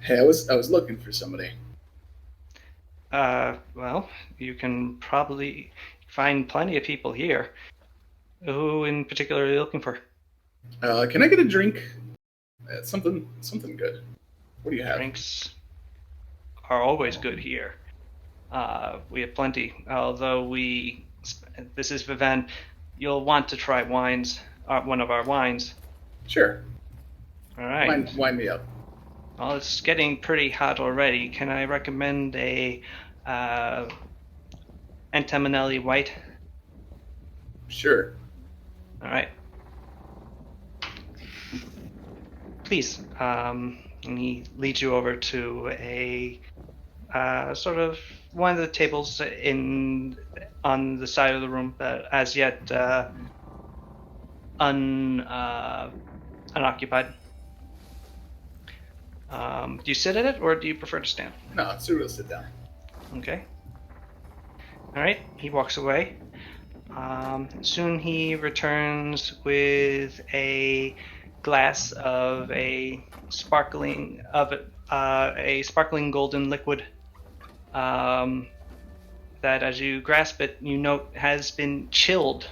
Hey, I was looking for somebody. Well, you can probably find plenty of people here. Who in particular are you looking for? Can I get a drink? Something good. What do you have? Drinks are always good here. We have plenty. Although this is Viven, you'll want to try wines. One of our wines. Sure. All right. Wine me up. Well, it's getting pretty hot already. Can I recommend a Antimonelli White? Sure. All right. Please. And he leads you over to a sort of one of the tables on the side of the room that as yet unoccupied. Do you sit at it or do you prefer to stand? No, we'll sit down. Okay. All right. He walks away. Soon he returns with a glass of a sparkling golden liquid. That, as you grasp it, you note has been chilled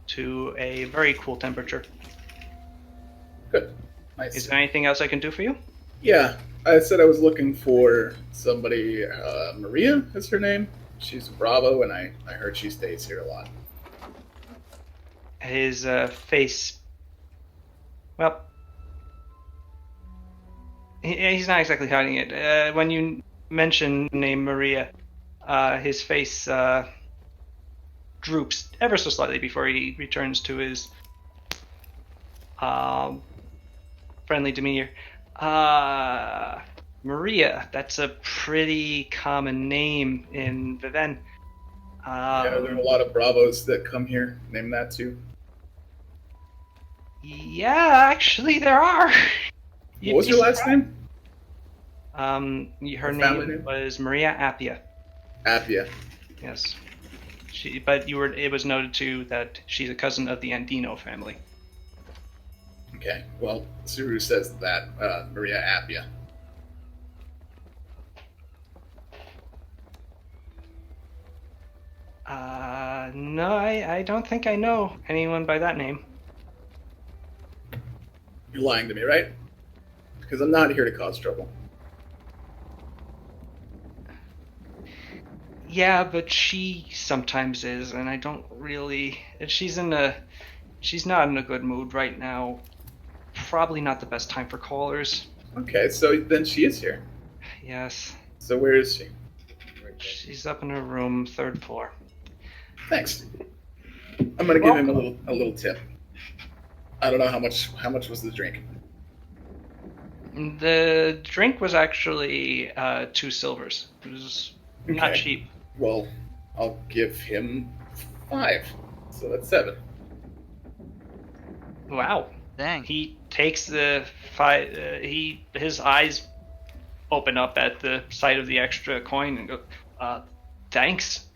to a very cool temperature. Good. Nice. Is there anything else I can do for you? Yeah, I said I was looking for somebody. Maria is her name. She's Bravo, and I heard she stays here a lot. His face. Well, he's not exactly hiding it. When you mention the name Maria, his face droops ever so slightly before he returns to his friendly demeanor. Maria, that's a pretty common name in Viven. Yeah, there are a lot of Bravos that come here. Name that too. Yeah, actually, there are. What was your last name? Her family name name? was Maria Appia. Appia. Yes. It was noted too that she's a cousin of the Andino family. Okay. Well, Suru says that Maria Appia. No, I don't think I know anyone by that name. You're lying to me, right? Because I'm not here to cause trouble. Yeah, but she sometimes is, and I don't really. She's not in a good mood right now. Probably not the best time for callers. Okay, so then she is here. Yes, So where is she? she's up in her room, 3rd floor. Thanks. I'm gonna give him a little tip. I don't know how much was the drink. The drink was actually 2 silvers. It was not Okay. cheap. Well, I'll give him 5. So that's 7. Wow. Dang. He takes the his eyes open up at the sight of the extra coin and go, thanks.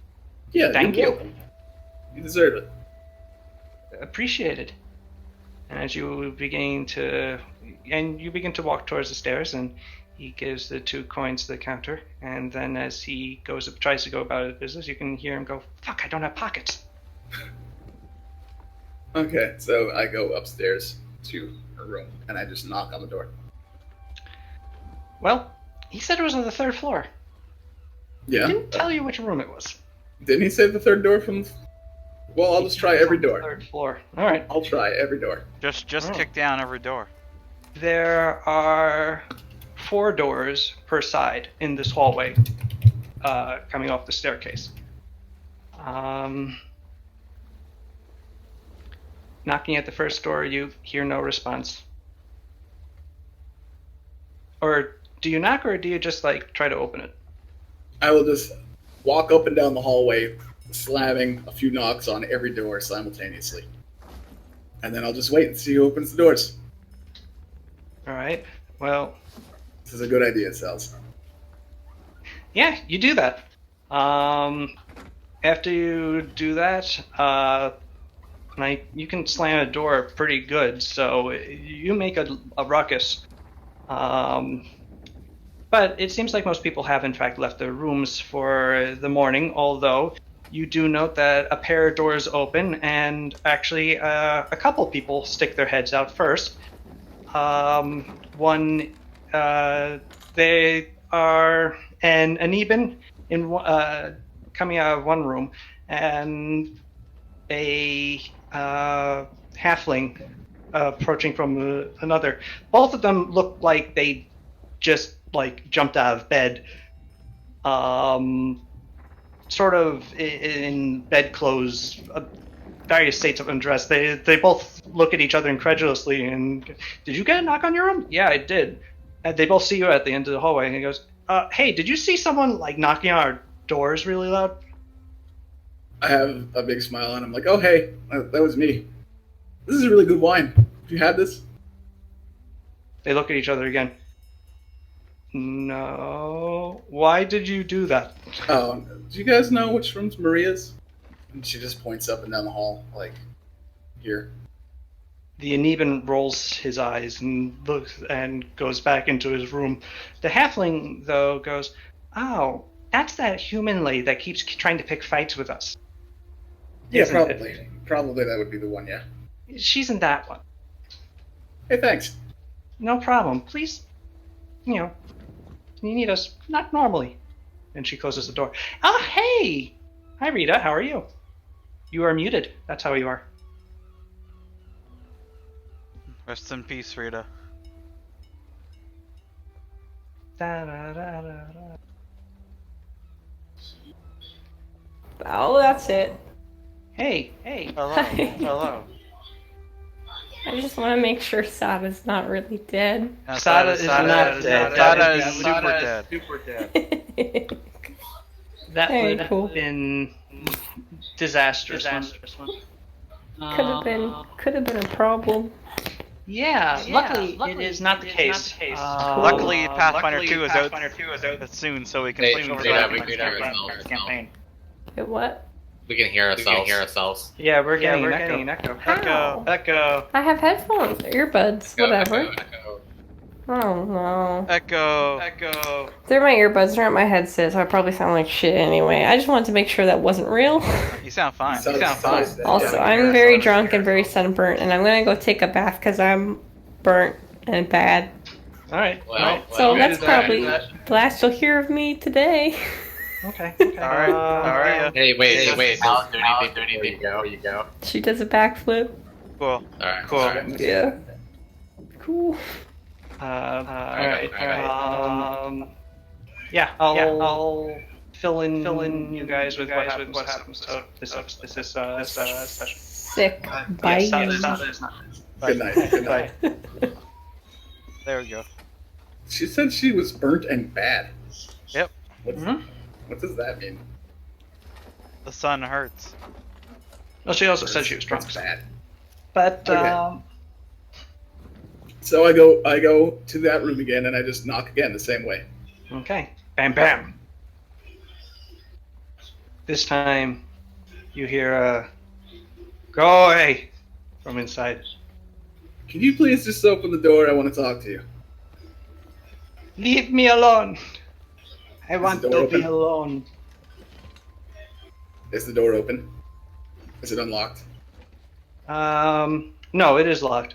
Yeah, Thank you're you. welcome. You deserve it. Appreciated. And as you begin to walk towards the stairs, and he gives the 2 coins to the counter, and then as he tries to go about his business, you can hear him go, "Fuck! I don't have pockets." Okay, so I go upstairs to her room and I just knock on the door. Well, he said it was on the 3rd floor. Yeah. He didn't tell you which room it was. Didn't he say the 3rd door from? Well, I'll just try every It was on door. the 3rd floor. All right. I'll try every door. Just Oh. kick down every door. There are 4 doors per side in this hallway, coming off the staircase. Knocking at the first door, you hear no response. Or do you knock, or do you just try to open it? I will just walk up and down the hallway, slamming a few knocks on every door simultaneously. And then I'll just wait and see who opens the doors. All right. Well, This is a good idea, Cells. yeah, you do that. After you do that, you can slam a door pretty good, so you make a ruckus. But it seems like most people have, in fact, left their rooms for the morning, although you do note that a pair of doors open, and actually a couple people stick their heads out first. They are an Anibin coming out of one room, and a halfling approaching from another. Both of them look like they just jumped out of bed, sort of in bedclothes, various states of undress. They both look at each other incredulously and, "Did you get a knock on your room?" "Yeah, I did." And they both see you at the end of the hallway, and he goes, "Hey, did you see someone knocking on our doors really loud?" I have a big smile and I'm like, oh, hey, that was me. This is really good wine. Have you had this? They look at each other again. "No. Why did you do that?" Oh, do you guys know which room's Maria's? And she just points up and down the hall, like, here. The Aneban rolls his eyes and looks and goes back into his room. The halfling, though, goes, "Oh, that's that human lady that keeps trying to pick fights with us." Yeah, Isn't probably. it? Probably that would be the one, yeah. She's in that one. Hey, thanks. No problem. Please, you need us. Not normally. And she closes the door. Ah, hey! Hi, Rita. How are you? You are muted. That's how you are. Rest in peace, Rita. Da, da, da, da, da. Oh, that's it. Hey. Hello. Hello. I just want to make sure Sada's not really dead. No, Sada is not dead. Sada is super dead. That Very would cool. have been disastrous. Could have been a problem. Yeah, luckily it is not the case. Luckily, Pathfinder 2 is out soon, so we can Hey, switch over Rita, to we the can hear ourselves. campaign. Wait, what? We can hear ourselves. Yeah, we're getting an echo. How? Echo. I have headphones, earbuds, whatever. Oh no. Echo. They're my earbuds, they're not my headset, so I probably sound like shit anyway. I just wanted to make sure that wasn't real. You sound fine. Also, I'm very drunk and very sunburnt, and I'm gonna go take a bath because I'm burnt and bad. All right. So we that's do that. probably the last you'll hear of me today. Okay. Alright. Hey, wait. Don't do anything before you go. She does a backflip. Cool. Alright. Yeah. Cool. All right. Yeah, I'll fill in you guys with what happens. So this is special. Sick. Bye. Yes, Sada is not. Good night. There we go. She said she was burnt and bad. Yep. What does that mean? The sun hurts. Well, she also said she was drunk. That's bad. But Okay. So I go to that room again, and I just knock again the same way. okay. Bam, bam. This time, you hear a "Go away" from inside. Can you please just open the door? I want to talk to you. Leave me alone. I want the to door be open? alone. Is the door open? Is it unlocked? No, it is locked.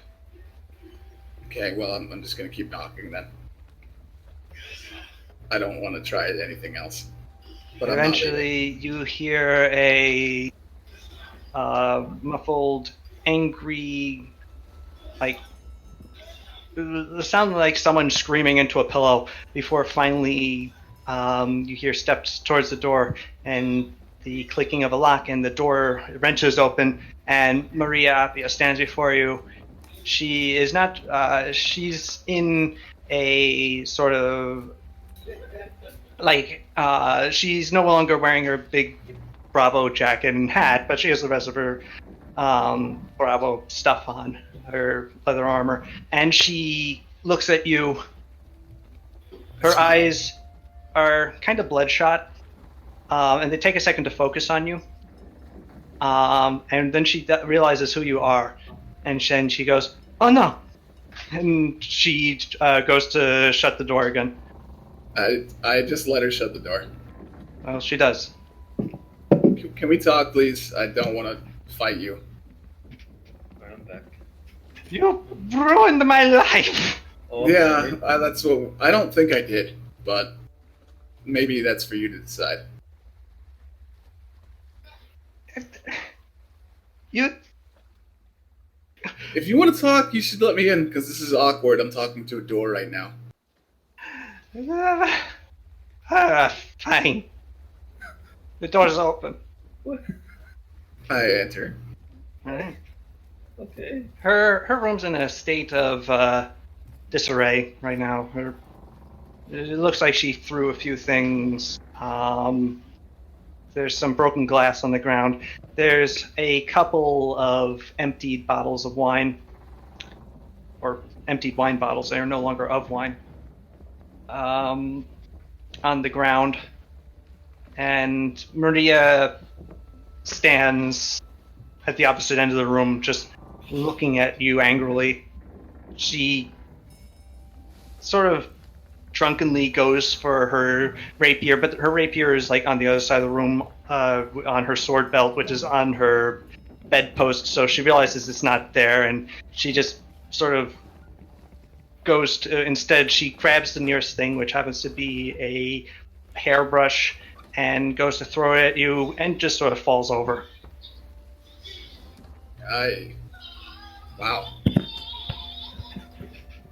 Okay, well, I'm just going to keep knocking then. I don't want to try anything else. But I'm not Eventually, you hear a muffled, angry, like it sounded like someone screaming into a pillow. Before finally, you hear steps towards the door and the clicking of a lock, and the door wrenches open, and Maria Appia stands before you. She is not. She's in a sort of like she's no longer wearing her big Bravo jacket and hat, but she has the rest of her Bravo stuff on, her leather armor, and she looks at you. Her eyes are kind of bloodshot, and they take a second to focus on you. And then she realizes who you are, and then she goes, "Oh no!" And she goes to shut the door again. I just let her shut the door. Well, she does. Can we talk, please? I don't want to fight you. I'm back. You ruined my life. Oh, Yeah, sorry. that's what. I don't think I did, but maybe that's for you to decide. You. If you want to talk, you should let me in, because this is awkward. I'm talking to a door right now. Fine. The door's open. I enter. All right. Okay. Her room's in a state of disarray right now. It looks like she threw a few things. There's some broken glass on the ground. There's a couple of emptied bottles of wine, or emptied wine bottles. They are no longer of wine. On the ground, and Maria stands at the opposite end of the room, just looking at you angrily. She sort of drunkenly goes for her rapier, but her rapier is like on the other side of the room, on her sword belt, which is on her bedpost. So she realizes it's not there, and she just sort of goes to, instead she grabs the nearest thing, which happens to be a hairbrush, and goes to throw it at you, and just sort of falls over. Wow.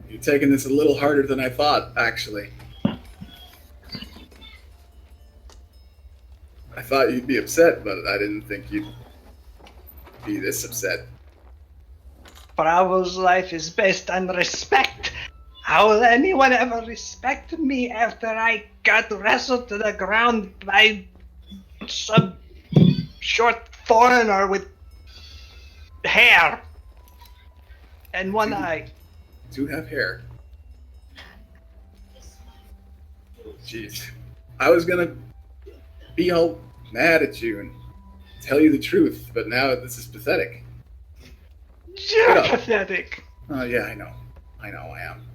You're taking this a little harder than I thought, actually. I thought you'd be upset, but I didn't think you'd be this upset. Bravo's life is based on respect. How will anyone ever respect me after I got wrestled to the ground by some short foreigner with hair and one eye? Do have hair. Jeez. I was gonna be all mad at you and tell you the truth, but now this is pathetic. You're pathetic. Oh, yeah, I know. I am.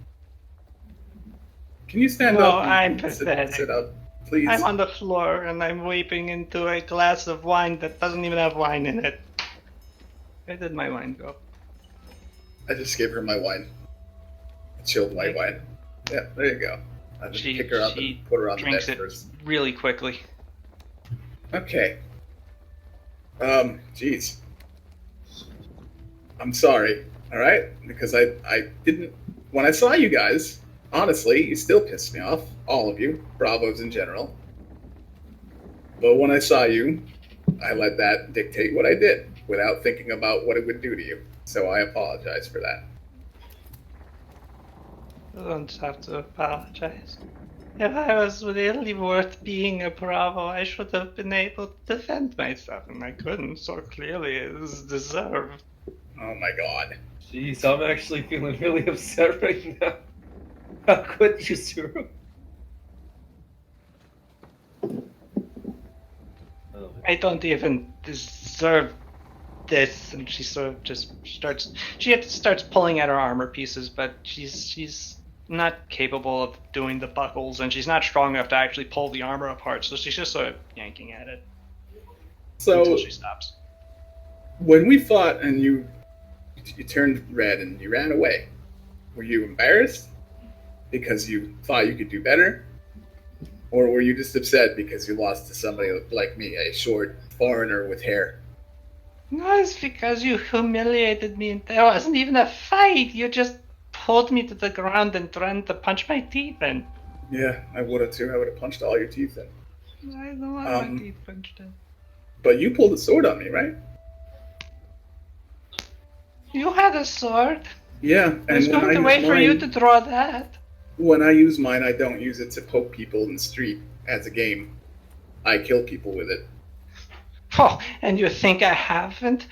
Can you stand No, up? and I'm pathetic. Sit up, please. I'm on the floor and I'm weeping into a glass of wine that doesn't even have wine in it. Where did my wine go? I just gave her my wine. Chilled white wine. Yeah, there you go. I just pick her up and put her on the drinks bed it first. really quickly. Okay. Jeez. I'm sorry, alright? Because I didn't... When I saw you guys, honestly, you still pissed me off. All of you. Bravos in general. But when I saw you, I let that dictate what I did, without thinking about what it would do to you. So I apologize for that. You don't have to apologize. If I was really worth being a Bravo, I should have been able to defend myself, and I couldn't, so clearly it was deserved. Oh my god. Jeez, I'm actually feeling really upset right now. How could you, Suru? Oh, I don't even deserve this, and she sort of just starts. She starts pulling at her armor pieces, but she's not capable of doing the buckles, and she's not strong enough to actually pull the armor apart. So she's just sort of yanking at it until she stops. When we fought and you turned red and you ran away, were you embarrassed because you thought you could do better? Or were you just upset because you lost to somebody like me, a short foreigner with hair? No, it's because you humiliated me, and there wasn't even a fight. You just pulled me to the ground and threatened to punch my teeth in. Yeah, I would have too. I would have punched all your teeth in. I don't want my teeth punched in. But you pulled a sword on me, right? You had a sword. Yeah, and I was going to wait for you to draw that. When I use mine, I don't use it to poke people in the street as a game. I kill people with it. Oh, and you think I haven't?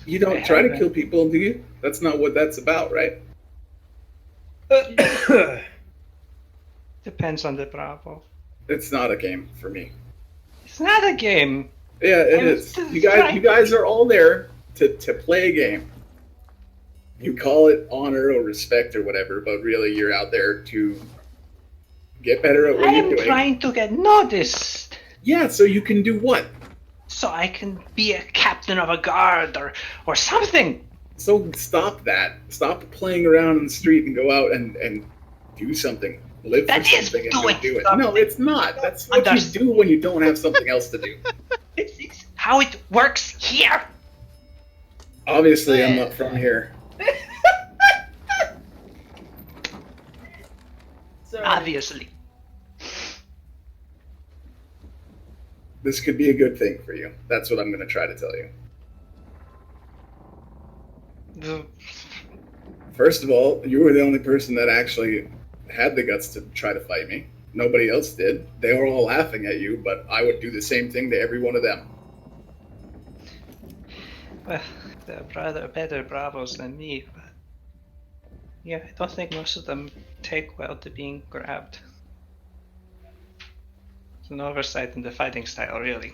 You don't try to kill people, do you? That's not what that's about, right? Depends on the Bravo. It's not a game for me. It's not a game. Yeah, it is. You guys are all there to play a game. You call it honor or respect or whatever, but really you're out there to get better at what you're doing. I'm trying to get noticed. Yeah, so you can do what? So I can be a captain of a guard or something. So stop that. Stop playing around in the street and go out and do something. Live for something and go do it. No, it's not. That's what you do when you don't have something else to do. It's how it works here. Obviously, I'm not from here. Obviously. This could be a good thing for you. That's what I'm going to try to tell you. First of all, you were the only person that actually had the guts to try to fight me. Nobody else did. They were all laughing at you, but I would do the same thing to every one of them. Well, they're better Bravos than me, but yeah, I don't think most of them take well to being grabbed. It's an oversight in the fighting style, really.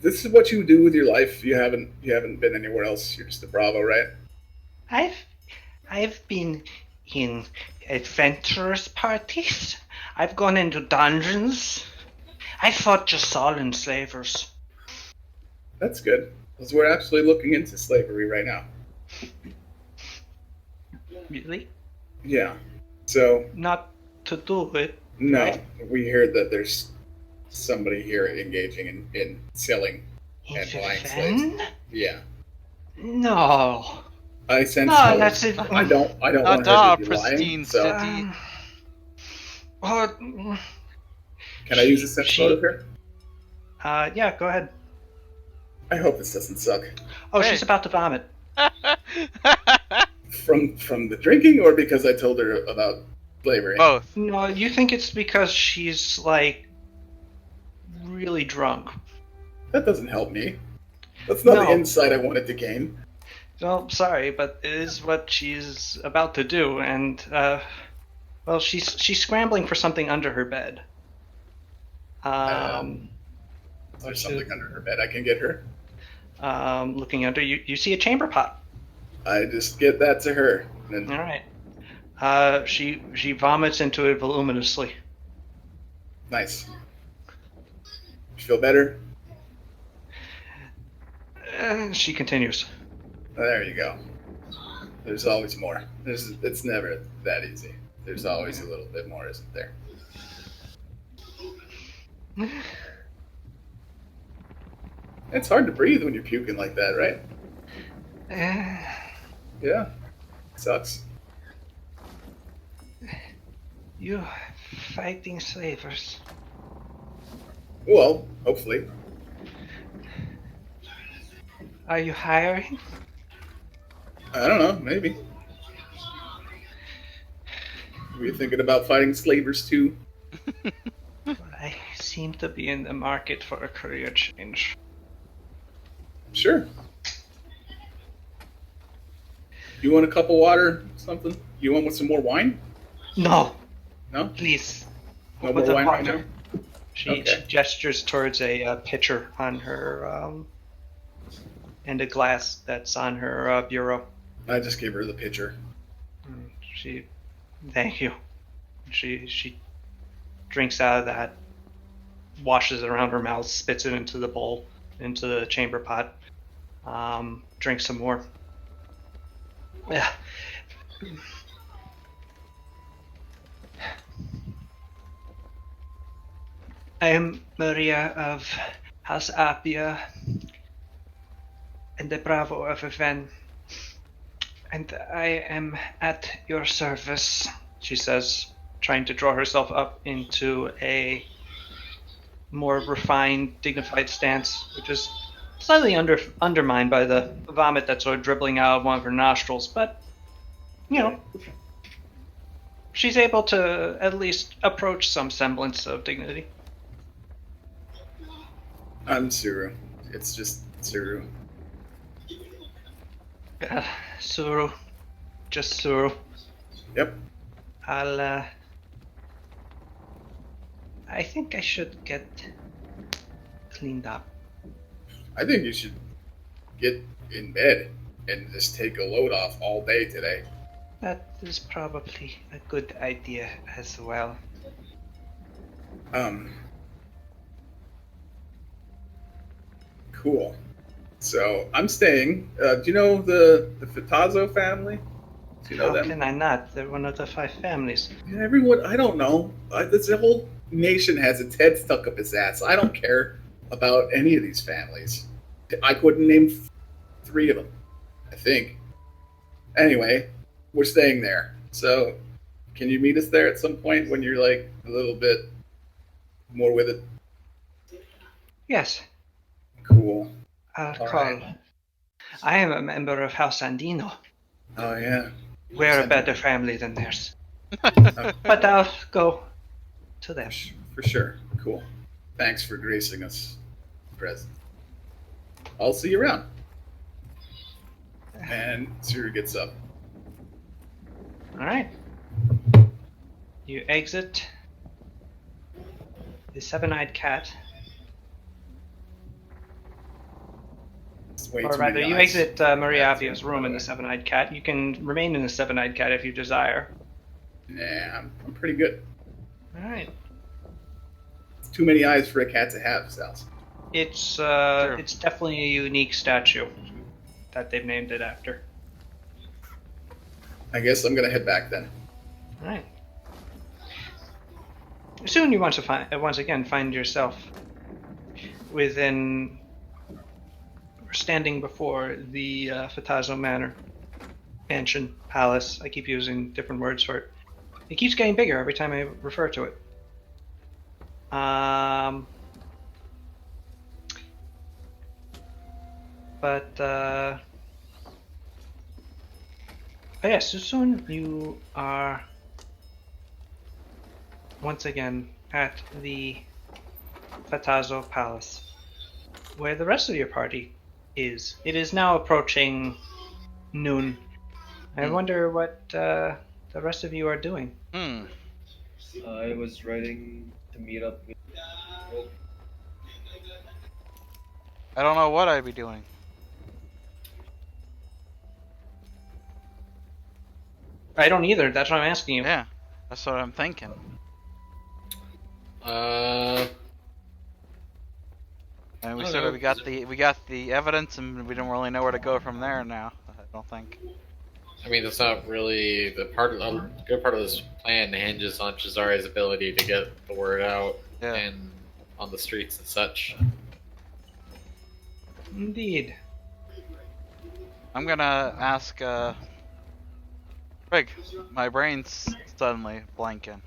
This is what you do with your life. You haven't been anywhere else. You're just a Bravo, right? I've been in adventurous parties. I've gone into dungeons. I fought Jasal enslavers. That's good. Because we're actually looking into slavery right now. Really? Yeah. So Not to do it. no, Right. we heard that there's somebody here engaging in selling and buying slaves. Ven? Yeah. No. I sense. No, that's it. I don't want Not our her to be pristine lying. So city. Oh, can I use a sense mode of her? yeah, go ahead. I hope this doesn't suck. Oh, Hey. she's about to vomit. From the drinking, or because I told her about slavery? Both. No, you think it's because she's, like, really drunk. That doesn't help me. That's not the No. insight I wanted to gain. Well, sorry, but it is what she's about to do, and, well, she's scrambling for something under her bed. There's something under her bed I can get her. Looking under, you see a chamber pot. I just get that to her. And All right. She vomits into it voluminously. nice. You feel better? She continues. There you go. There's always more. It's never that easy. There's always a little bit more, isn't there? It's hard to breathe when you're puking like that, right? Yeah. Sucks. You fighting slavers. Well, hopefully. Are you hiring? I don't know, maybe. Were you thinking about fighting slavers too? I seem to be in the market for a career change. Sure. You want a cup of water? Something? You want some more wine? No, No? please. No With more the wine right water. now? She Okay. gestures towards a pitcher on her, and a glass that's on her bureau. I just gave her the pitcher. Thank you. She drinks out of that, washes it around her mouth, spits it into the bowl, into the chamber pot, drinks some more. Yeah. I am Maria of House Appia and the Bravo of Even, and I am at your service, she says, trying to draw herself up into a more refined, dignified stance, which is slightly undermined by the vomit that's sort of dribbling out of one of her nostrils, but, you know, she's able to at least approach some semblance of dignity. I'm Suru. It's just Suru. Suru. Just Suru. Yep. I think I should get cleaned up. I think you should get in bed and just take a load off all day today. That is probably a good idea as well. Cool. So I'm staying. Do you know the Fitazzo family? Do you know How them? can I not? They're one of the 5 families. Yeah, everyone, I don't know. The whole nation has its head stuck up its ass. I don't care about any of these families. I couldn't name 3 of them, I think. Anyway, we're staying there. So, can you meet us there at some point when you're like a little bit more with it? Yes, Cool. I'll All call. right. I am a member of House Andino. Oh yeah. We're a Andino. better family than theirs. Oh, But I'll go to them. for sure. Cool. Thanks for gracing us present. I'll see you around. And Suru gets up. Alright. You exit the 7-eyed cat. That's way Or too rather, many you eyes. exit Maria That's Appio's it, room by in the the way. Seven-Eyed Cat. You can remain in the Seven-Eyed Cat if you desire. Nah, I'm pretty good. All right. Too many eyes for a cat to have, Sounds. It's True. it's definitely a unique statue that they've named it after. I guess I'm gonna head back then. All right. Soon you want to once again find yourself within, standing before the Fatazo Manor, mansion, palace. I keep using different words for it. It keeps getting bigger every time I refer to it. But yes, so soon you are once again at the Fatazo Palace, where the rest of your party is. It is now approaching noon. I wonder what the rest of you are doing. I was writing to meet up with. I don't know what I'd be doing. I don't either. That's what I'm asking you. Yeah, that's what I'm thinking. Uh, And we I don't sort know, of we got the evidence, and we don't really know where to go from there now. I don't think. I mean, that's not really the part of a good part of this plan hinges on Cesari's ability to get the word out Yeah. and on the streets and such. Indeed. I'm gonna ask. Craig, my brain's suddenly blanking.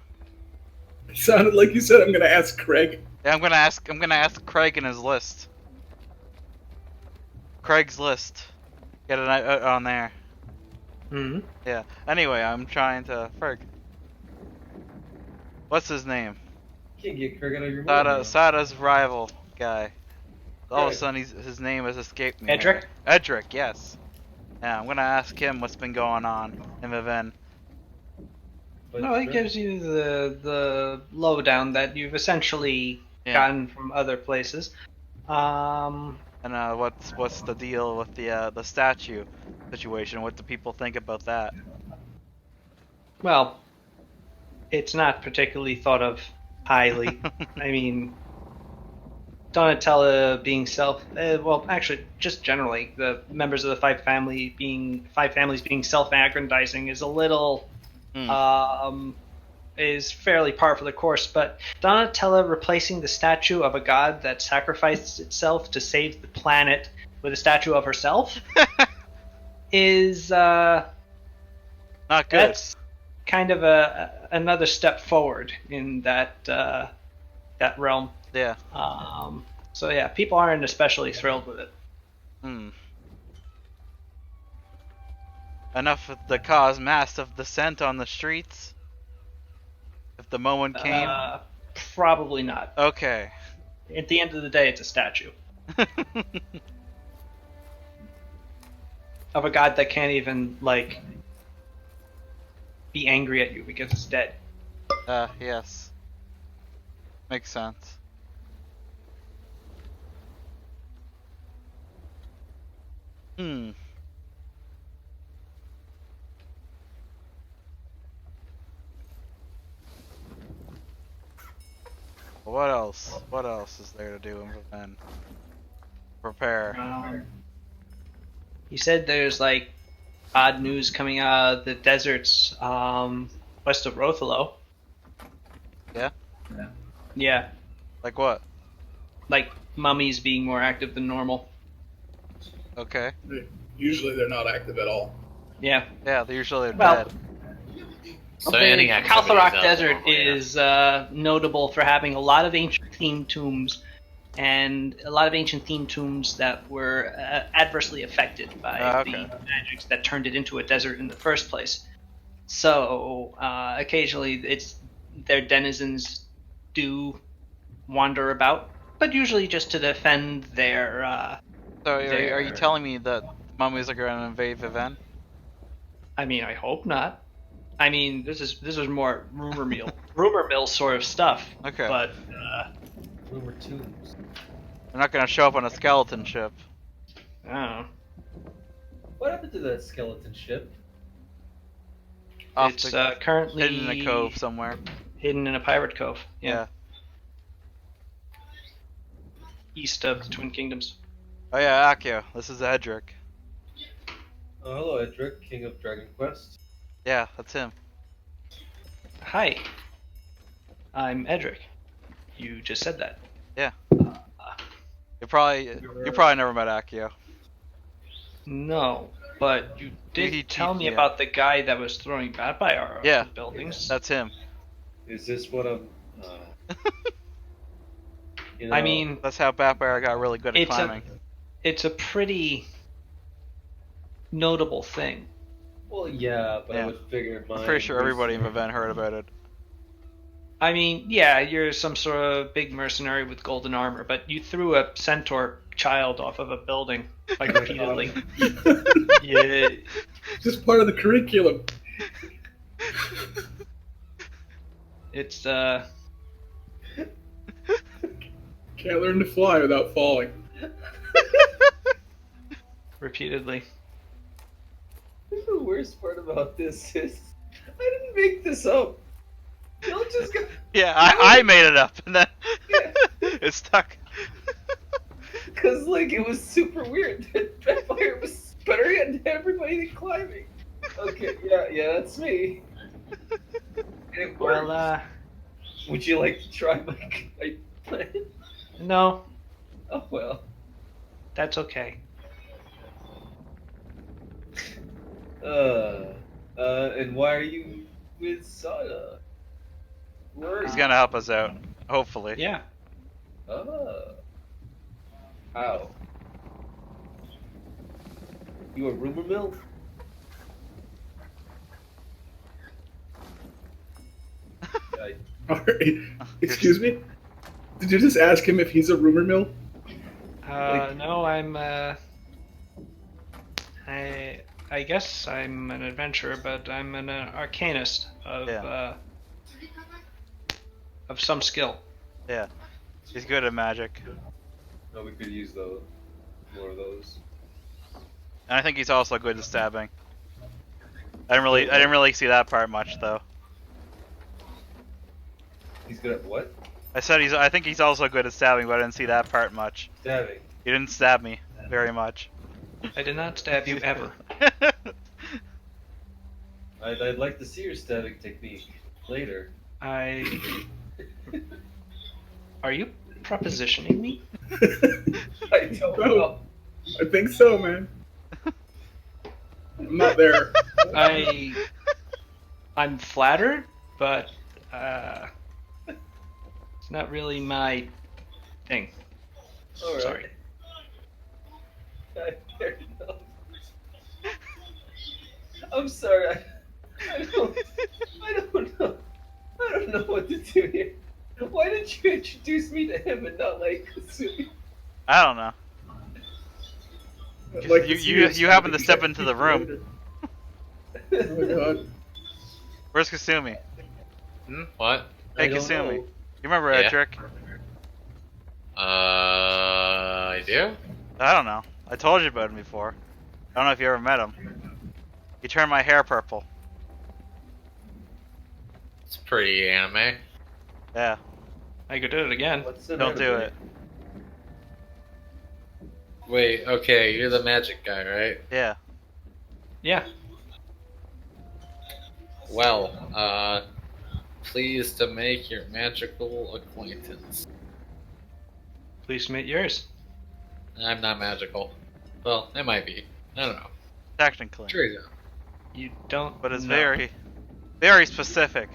It sounded like you said I'm gonna ask Craig. Yeah, I'm gonna ask Craig in his list. Craig's list. Get it on there. Hmm. Yeah. Anyway, I'm trying to. Ferg. What's his name? Can't get Craig out of your mind now. Sada's rival guy. All of a Right. sudden, his name has escaped me. Edric? Edric, yes. Yeah, I'm gonna ask him what's been going on in Viven. But No, it Craig- gives you the lowdown that you've essentially Yeah. gotten from other places. And what's the deal with the statue situation? What do people think about that? Well, it's not particularly thought of highly. I mean, Donatella being well, actually, just generally, the members of the five families being self-aggrandizing is a little, is fairly par for the course. But Donatella replacing the statue of a god that sacrificed itself to save the planet with a statue of herself is Not good. that's kind of another step forward in that that realm. Yeah. So yeah, people aren't especially thrilled with it. Enough to cause massive dissent on the streets. If the moment came. Probably not. Okay. At the end of the day, it's a statue of a god that can't even like be angry at you because it's dead. Yes. Makes sense. What else? What else is there to do in Viven? Prepare. You said there's like odd news coming out of the deserts west of Rothalo. Yeah? Yeah, Like what? like mummies being more active than normal. Okay. Usually they're not active at all. Yeah. Yeah, they're usually Well, dead. So the any activity Kaltharok is Desert abnormal, yeah. is notable for having a lot of ancient themed tombs, and a lot of ancient themed tombs that were adversely affected by Okay. the magics that turned it into a desert in the first place. So occasionally, their denizens do wander about, but usually just to defend their. So are you telling me that mummies are going to invade Viven? I mean, I hope not. I mean, this is more rumor mill sort of stuff. Okay. But Rumor tombs. They're not going to show up on a skeleton ship. Oh. What happened to that skeleton ship? Off It's the, currently hidden in a cove somewhere. hidden in a pirate cove. Yeah. East of the Twin Kingdoms. Oh yeah, Akio. This is Edric. Oh, hello, Edric, King of Dragon Quest. Yeah, that's him. Hi. I'm Edric. You just said that. Yeah. Uh, You probably never met Akio. no, but you did He- tell me yeah. about the guy that was throwing bad by our Yeah. buildings. That's him. Is this what I'm... you know, I mean, That's how Batbear got really good at It's a- climbing. it's a pretty notable thing. well, yeah, but Yeah. I would figure mine I'm pretty sure was- everybody in Vivent heard about it. I mean, yeah, you're some sort of big mercenary with golden armor, but you threw a centaur child off of a building like repeatedly. Yeah, Just part of the curriculum. it's Can't learn to fly without falling. repeatedly. The worst part about this is I didn't make this up. Y'all just got... Yeah, I made it up, and then Yeah. it stuck. Because, like, it was super weird that Vampire was better at everybody than climbing. Okay, yeah, that's me. And it worked. Well, Would you like to try my plan? no, Oh, well. that's okay. And why are you with Sada? Where He's gonna help us out, hopefully. Yeah. How? You a rumor mill? I, Alright. Excuse me? Did you just ask him if he's a rumor mill? No, I'm I guess I'm an adventurer, but I'm an arcanist of some skill. Yeah. He's good at magic. no, we could use more of those. And I think he's also good at stabbing. I didn't really see that part much though. He's good at what? I think he's also good at stabbing, but I didn't see that part much. Stabbing. He didn't stab me very much. I did not stab you ever. I'd like to see your stabbing technique later. Are you propositioning me? I don't No. know. I think so, man. I'm not there. I'm flattered, but it's not really my thing. All right. Sorry. Fair enough. I'm sorry. I don't know. I don't know what to do here. Why did you introduce me to him and not like Kasumi? I don't know. I'd like to see You happened to step into the room. Oh my god. Where's Kasumi? What? Hey I don't Kasumi. know. You remember Yeah. Edric? I do? I don't know. I told you about him before. I don't know if you ever met him. He turned my hair purple. It's pretty anime. Yeah. I could do it again. What's the Don't do matter? it. Wait, okay, you're the magic guy, right? Yeah. Yeah. Well, pleased to make your magical acquaintance. Please meet yours. I'm not magical. Well, it might be. I don't know. Technically. Sure you You don't. But it's know. very, very specific.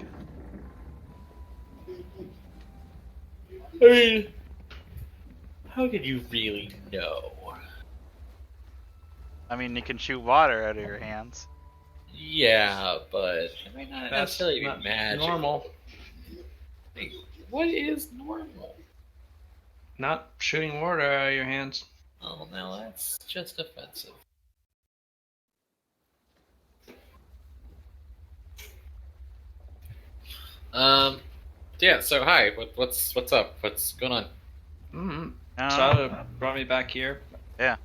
I mean, how could you really know? I mean, you can shoot water out of your hands. Yeah, but it might not That's necessarily be not magical. normal. Like, what is normal? Not shooting water out of your hands. Oh, now that's just offensive. Yeah. So hi. What's up? What's going on? Mm-hmm. No. Sada brought me back here. Yeah.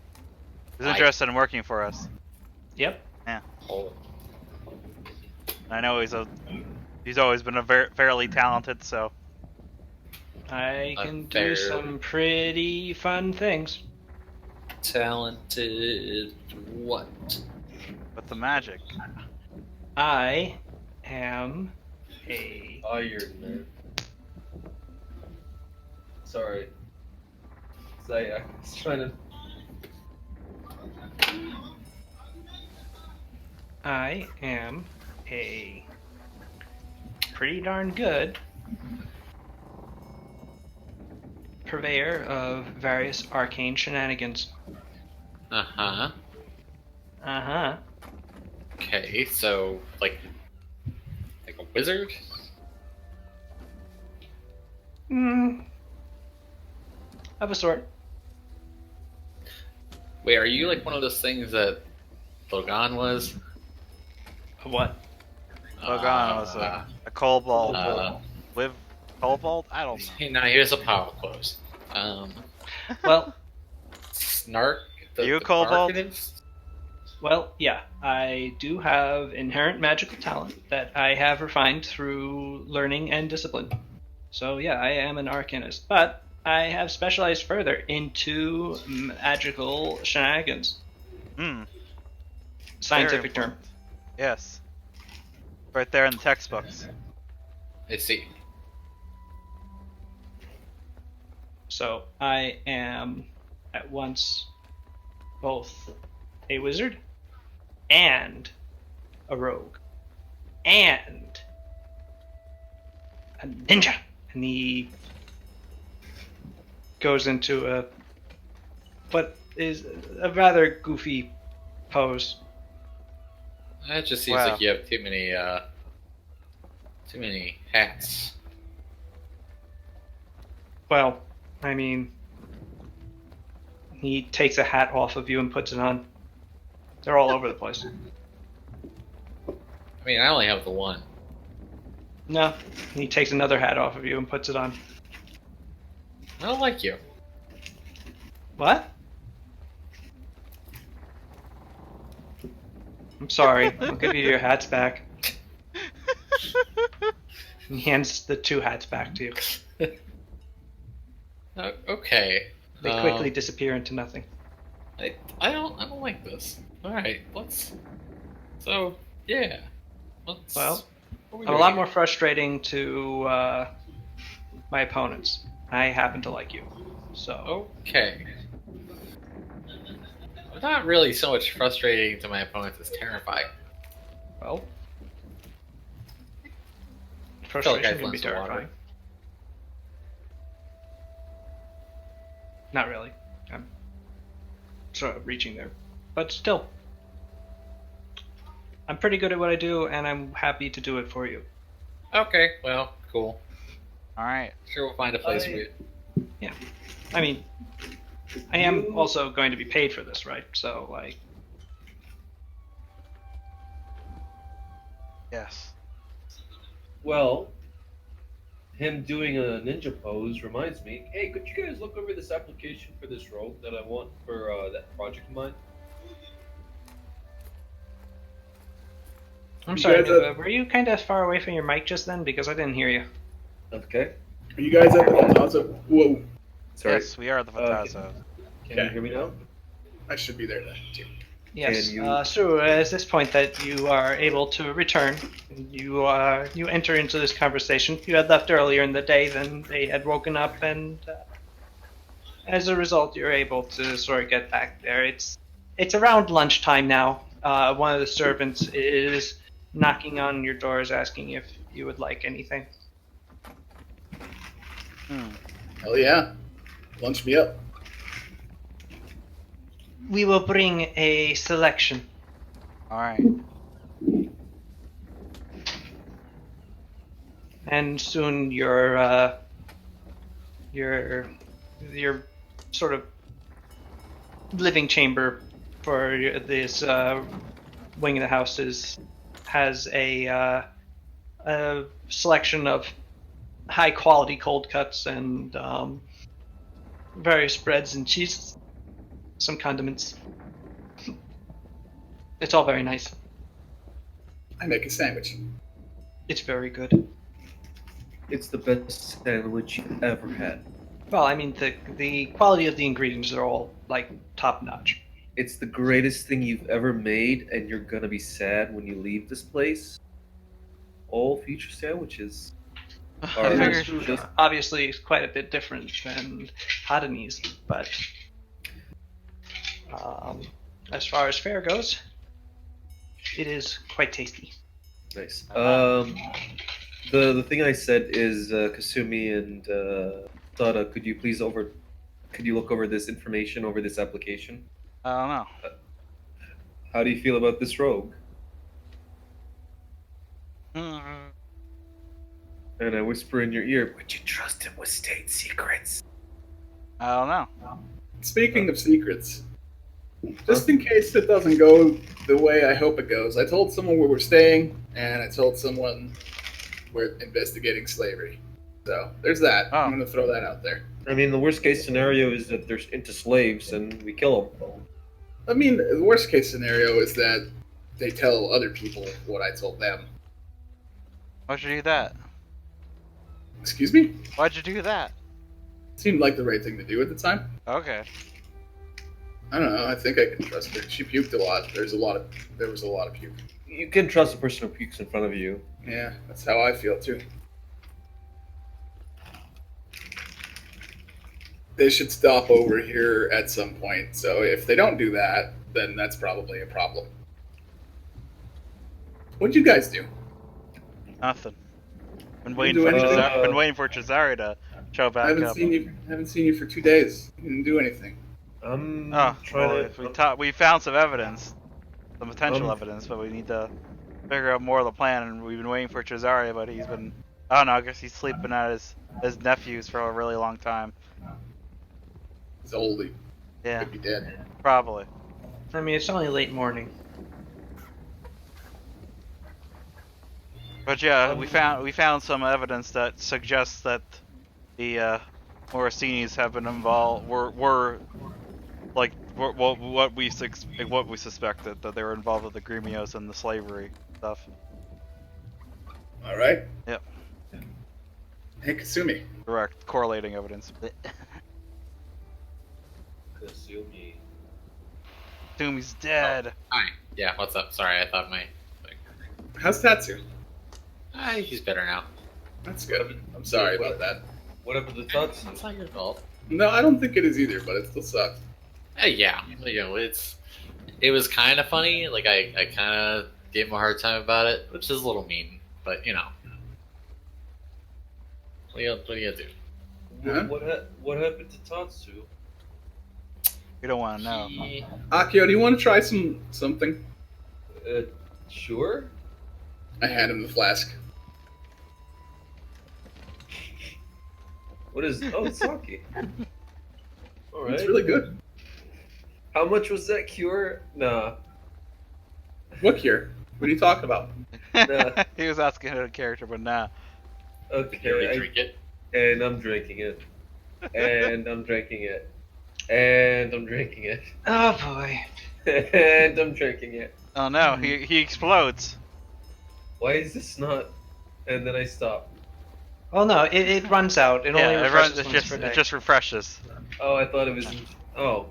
He's interested in working for us. Yep. Oh, I know he's always been fairly talented, so I can do Fair. some pretty fun things. talented. What? with the magic. I am a Iron Man. Sorry. I was trying to. I am a pretty darn good purveyor of various arcane shenanigans. Uh huh. Uh-huh. Okay, so like a wizard? Hmm. Of a sort. Wait, are you like one of those things that Logan was? A what? Logan was a kobold. uh, Live kobold? I don't know. No, he was a power close. Well, Snark. You a kobold? Arcanist? well, yeah. I do have inherent magical talent that I have refined through learning and discipline. So yeah, I am an arcanist, but I have specialized further into magical shenanigans. Hmm. Scientific Very term. important. Yes. Right there in the textbooks. I see. So I am at once both a wizard and a rogue and a ninja. And he goes into what is a rather goofy pose. That just seems Wow. like you have too many hats. Well, I mean, he takes a hat off of you and puts it on. They're all over the place. I mean, I only have the one. No, he takes another hat off of you and puts it on. I don't like you. What? I'm sorry. I'll give you your hats back. And he hands the two hats back to you. Okay. They quickly disappear into nothing. I don't like this. All right, let's. So yeah, let's. Well, what are we I'm a doing lot here? more frustrating to my opponents. I happen to like you. So, Okay. Not really so much frustrating to my opponents as terrifying. well, feel like frustration I've can be lent some water. terrifying. Not really. I'm sort of reaching there. But still, I'm pretty good at what I do, and I'm happy to do it for you. Okay, well, cool. Alright. Sure, we'll find a place for you. I mean, I am also going to be paid for this, right? So, like, Yes. Well, him doing a ninja pose reminds me. Hey, could you guys look over this application for this rogue that I want for that project of mine? I'm You sorry, guys have- Nuba, were you kind of far away from your mic just then? Because I didn't hear you. Okay. Are you guys at the Plaza? Whoa. Sorry. Yes, we are the Fatazo. Can you Okay. hear me now? I should be there then, too. Yes. Can you- So at this point that you are able to return, you enter into this conversation. You had left earlier in the day than they had woken up, and as a result, you're able to sort of get back there. It's around lunchtime now. One of the servants is knocking on your doors, asking if you would like anything. Hell yeah. Lunch me up. We will bring a selection. Alright. And soon your sort of living chamber for this wing of the house has a selection of high quality cold cuts and various breads and cheeses, some condiments. It's all very nice. I make a sandwich. It's very good. It's the best sandwich you've ever had. Well, I mean, the quality of the ingredients are all like top notch. It's the greatest thing you've ever made, and you're gonna be sad when you leave this place. All future sandwiches I are figure just Obviously, it's quite a bit different than Hadanese, but as far as fare goes, it is quite tasty. nice. Uh-huh. The thing I said is Kasumi and Sada, could you look over this information over this application? I don't know. How do you feel about this rogue? Mm, And I whisper in your ear, would you trust him with state secrets? I don't know. Speaking of secrets, just in case it doesn't go the way I hope it goes, I told someone where we're staying, and I told someone we're investigating slavery. So there's that. Oh. I'm going to throw that out there. I mean, the worst case scenario is that they're into slaves and we kill them. I mean, the worst case scenario is that they tell other people what I told them. Why'd you do that? Excuse me? Why'd you do that? Seemed like the right thing to do at the time. Okay. I don't know. I think I can trust her. She puked a lot. There was a lot of puke. You can trust a person who pukes in front of you. Yeah, that's how I feel too. They should stop over here at some point. So if they don't do that, then that's probably a problem. What'd you guys do? Nothing. Been You waiting do for anything? Been waiting for Cesare to show I back haven't up. seen you. Haven't seen you for 2 days. You didn't do anything. I'm Oh, trying well, to. we found some evidence, some potential Um, evidence, but we need to figure out more of the plan. And we've been waiting for Cesare, but he's been. I don't know. I guess he's sleeping at his nephews for a really long time. He's old. He Yeah, could be dead. probably. I mean, it's only late morning. But yeah, we found some evidence that suggests that the Morosinis have been involved. Were like what we suspected, that they were involved with the Grimios and the slavery stuff. All right. Yep. Hey, Kasumi. Direct correlating evidence. Kasumi. Toomey's dead. Hi. Yeah, what's up? Sorry, I thought my. How's Tatsu? He's better now. That's good. I'm sorry about that. What happened to Tatsu? It's not your fault. No, I don't think it is either, but it still sucks. Yeah, it was kind of funny. Like I kind of gave him a hard time about it, which is a little mean, but you know. What are you gonna do? Huh? What happened to Tatsu? We don't want to know. Akio, do you want to try something? Sure. I hand him the flask. What is? Oh, it's sake. All right. It's really good. How much was that cure? Nah. What cure? What are you talking about? Nah. He was asking a character, but nah. You already Okay. drink it? And I'm drinking it. And I'm drinking it. And I'm drinking it. Oh boy. And I'm drinking it. Oh no, he explodes. Why is this not? And then I stop. Well, no, it runs out. It only Yeah, refreshes it once per day. just refreshes. Oh, I thought it was. Oh.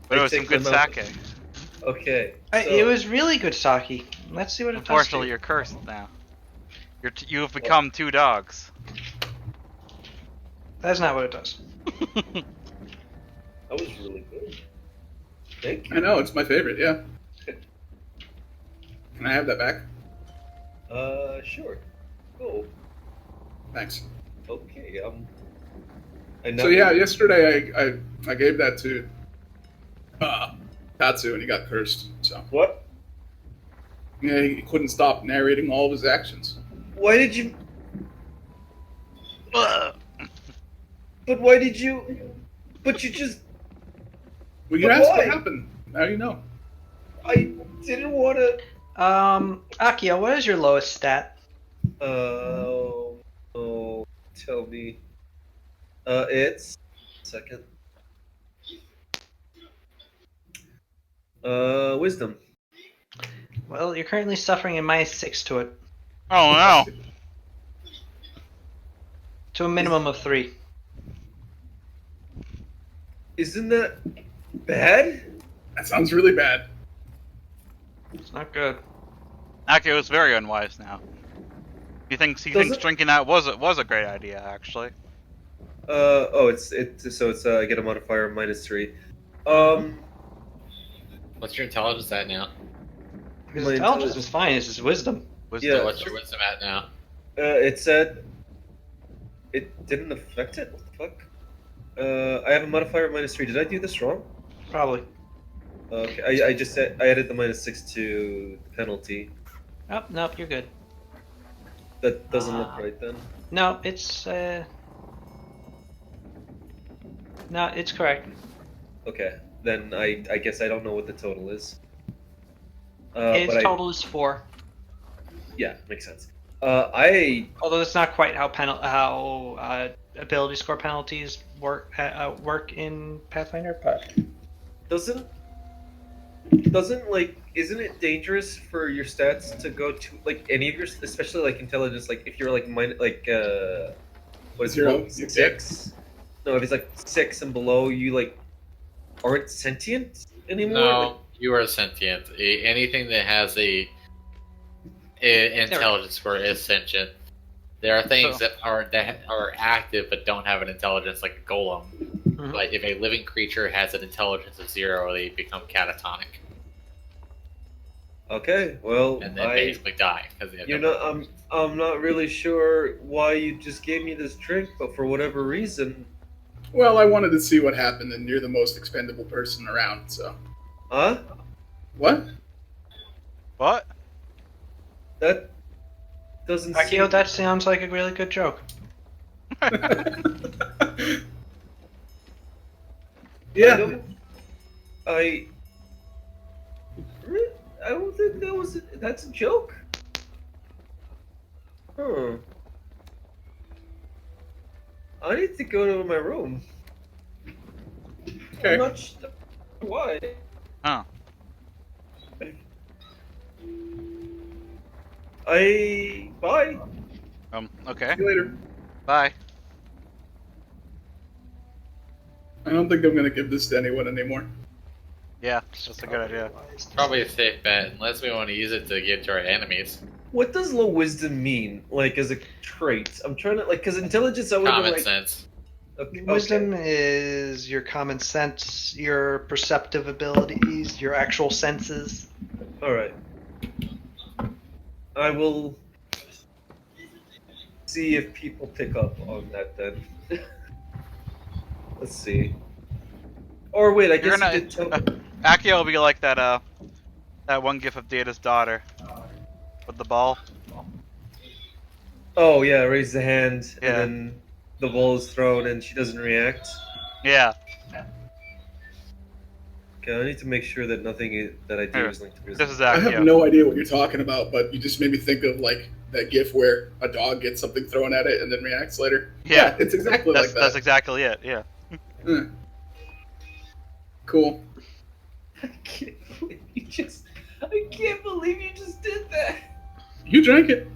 But it I was some take good them out. sake. Okay. It was really good sake. Let's see what it does. Unfortunately, you're cursed now. You have become 2 dogs. That's not what it does. That was really good. Thank you. I know, it's my favorite, yeah. Can I have that back? Sure. Cool. Thanks. Okay. So yeah, yesterday I gave that to Tatsu and he got cursed. So What? yeah, he couldn't stop narrating all of his actions. Why did you? Ugh. But why did you? But you just. Well, you But asked why? what happened. Now you know. I didn't want to. Akio, what is your lowest stat? Oh, tell me. It's second. Wisdom. Well, you're currently suffering a -6 to it, Oh no! to a minimum of 3. Isn't that bad? That sounds really bad. It's not good. Akio is very unwise now. He thinks Doesn't- drinking that was a great idea, actually. it's I get a modifier of -3. What's your intelligence at now? His My intelligence is fine. It's his wisdom. Wisdom. Yeah. What's your wisdom at now? It said it didn't affect it. What the fuck? I have a modifier of -3. Did I do this wrong? Probably. Okay, I just said I added the -6 to the penalty. Oh, nope, you're good. That doesn't look right then. No, it's no, it's correct. Okay, then I guess I don't know what the total is. His but total is 4. Yeah, makes sense. I Although that's not quite how ability score penalties work in Pathfinder, but doesn't like isn't it dangerous for your stats to go to like any of your, especially like intelligence, like if you're like what is Zero. it, 6? No, if it's like 6 and below, you like aren't sentient anymore. No, you are sentient. Anything that has a intelligence score is sentient. There are things that are active but don't have an intelligence, like a golem. Mhm. Like if a living creature has an intelligence of 0, they become catatonic Okay, well, and then basically die because they have you no know, I'm not really sure why you just gave me this drink, but for whatever reason, Well, I wanted to see what happened, and you're the most expendable person around, so. huh? What? What? That doesn't seem. Akio, that sounds like a really good joke. Yeah. I don't think that was. That's a joke. Huh. I need to go to my room. Okay. I'm not sure why. Huh. Bye. Okay. See you later. Bye. I don't think I'm gonna give this to anyone anymore. Yeah, that's a good idea. Probably a safe bet, unless we want to use it to give to our enemies. What does low wisdom mean? Like as a trait? I'm trying to because intelligence. I would have Common been like. sense. Okay, Wisdom is your common sense, your perceptive abilities, your actual senses. All right. I will see if people pick up on that then. Let's see. Or wait, I You're guess you did tell. Akio will be like that one gif of Data's daughter with the ball. Oh yeah, raise the hand, Yeah. and then the ball is thrown, and she doesn't react. Yeah. Okay, I need to make sure that nothing that I do Here, is linked to This wisdom. is I Akio. have no idea what you're talking about, but you just made me think of like that GIF where a dog gets something thrown at it and then reacts later. Yeah. it's exactly That's like that. that's exactly it. Yeah. Huh. Cool. I can't believe you just. I can't believe you just did that. You drank it.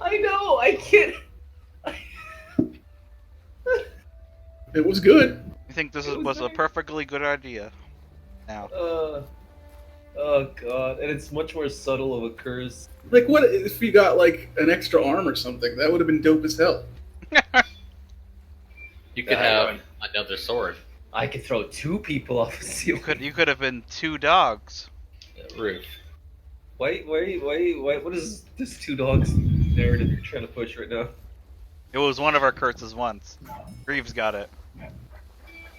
I know. I can't. It was good. You think this It was was a very- perfectly good idea? Now. Oh god, and it's much more subtle of a curse. Like, what if you got like an extra arm or something? That would have been dope as hell. You could have another sword. I could throw 2 people off a ceiling. You could have been 2 dogs. Roof. Wait, what is this 2 dogs narrative you're trying to push right now? It was one of our curses once. Greaves got it.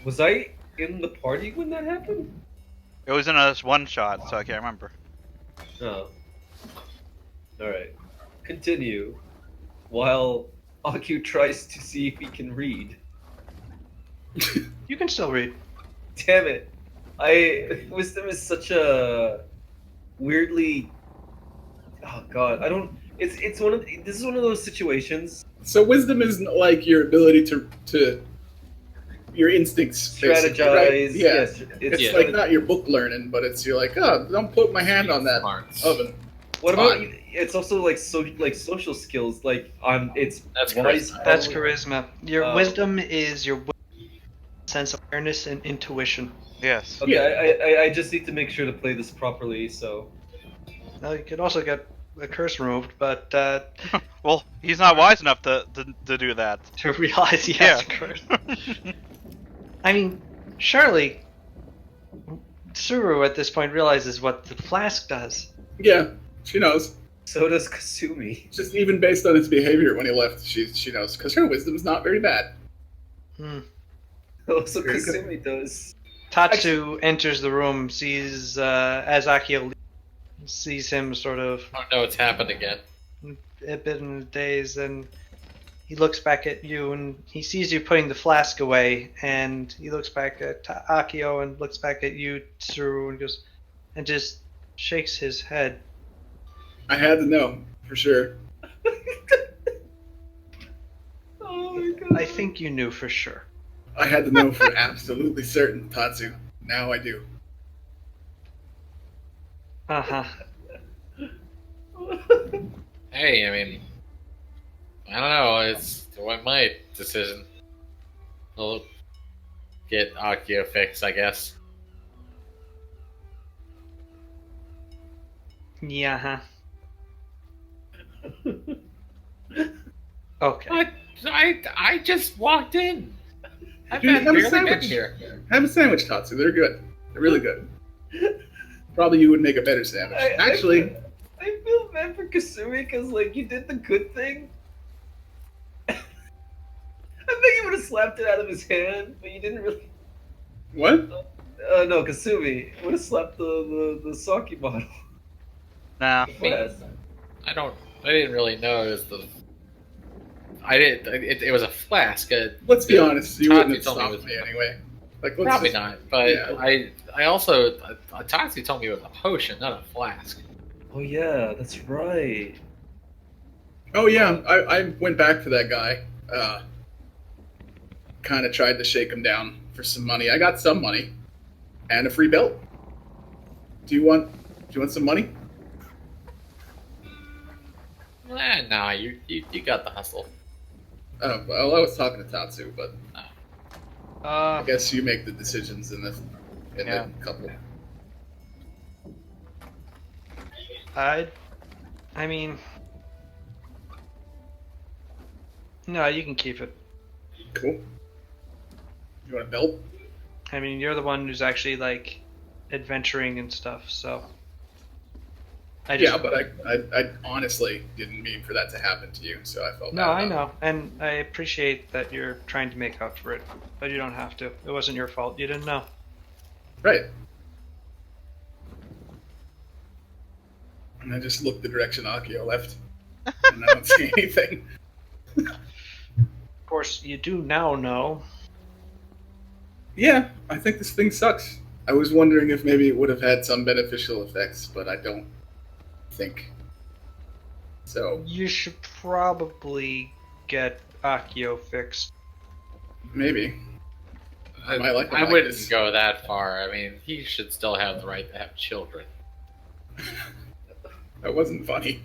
Was I in the party when that happened? It was in a one shot, so I can't remember. Oh. Alright. Continue. While Aku tries to see if he can read. You can still read. Damn it. Wisdom is such a weirdly. Oh god, I don't. It's one of this is one of those situations. So wisdom isn't like your ability to your instincts, basically, Strategize. right? Yeah. Yes, It's Yeah. like not your book learning, but it's you're like, oh, don't put my hand on that Smarts. oven. What about fun. you? It's also like social skills. Like it's That's wise. charisma. That's probably- charisma. Your Oh. wisdom is your sense of awareness and intuition. Yes. Okay, Yeah. I just need to make sure to play this properly. So Now you could also get the curse removed, but Well, he's not wise enough to do that. to realize he Yeah. has a curse. I mean, surely Suru at this point realizes what the flask does. Yeah, she knows. so does Kasumi. Just even based on his behavior when he left, she knows because her wisdom is not very bad. Hmm. Also, Very good. Kasumi does. Tatsu enters the room, sees as Akio sees him sort of I don't know what's happened again. a bit in a daze, and he looks back at you and he sees you putting the flask away, and he looks back at Akio and looks back at you, Tsuru, and goes and just shakes his head. I had to know for sure. Oh my god. I think you knew for sure. I had to know for absolutely certain, Tatsu. Now I do. Uh-huh. Hey, I mean, I don't know. It's my decision. We'll get Akio fixed, I guess. Yeah. Okay. I just walked in. I've Dude, have a barely been sandwich. here. Have a sandwich, Tatsu. They're good. They're really good. Probably you would make a better sandwich. Actually, I feel bad for Kasumi because like you did the good thing. I think you would have slapped it out of his hand, but you didn't really. what? No, Kasumi would have slapped the sake bottle. Nah. Yes. I didn't really know it was the. I did. It was a flask. Let's be honest. You wouldn't have Tatsu told me stopped me anyway. Like, let's Probably just- not. But yeah. I also Tatsu told me it was a potion, not a flask. Oh yeah, that's right. Oh yeah, I went back to that guy. Kind of tried to shake him down for some money. I got some money and a free belt. Do you want some money? Nah, you got the hustle. Oh, well, I was talking to Tatsu, but I Uh, guess you make the decisions in Yeah. the couple. I mean, no, you can keep it. Cool. You want a belt? I mean, you're the one who's actually like adventuring and stuff, so. Yeah, but I honestly didn't mean for that to happen to you, so I felt No, bad I about know, and I appreciate that you're trying to make up for it, but you don't have to. It wasn't your fault. You didn't know. it. Right. And I just looked the direction Akio left, and I don't see anything. Of course, you do now know. Yeah, I think this thing sucks. I was wondering if maybe it would have had some beneficial effects, but I don't think so. You should probably get Akio fixed. Maybe. I might like him I like wouldn't this. go that far. I mean, he should still have the right to have children. That wasn't funny.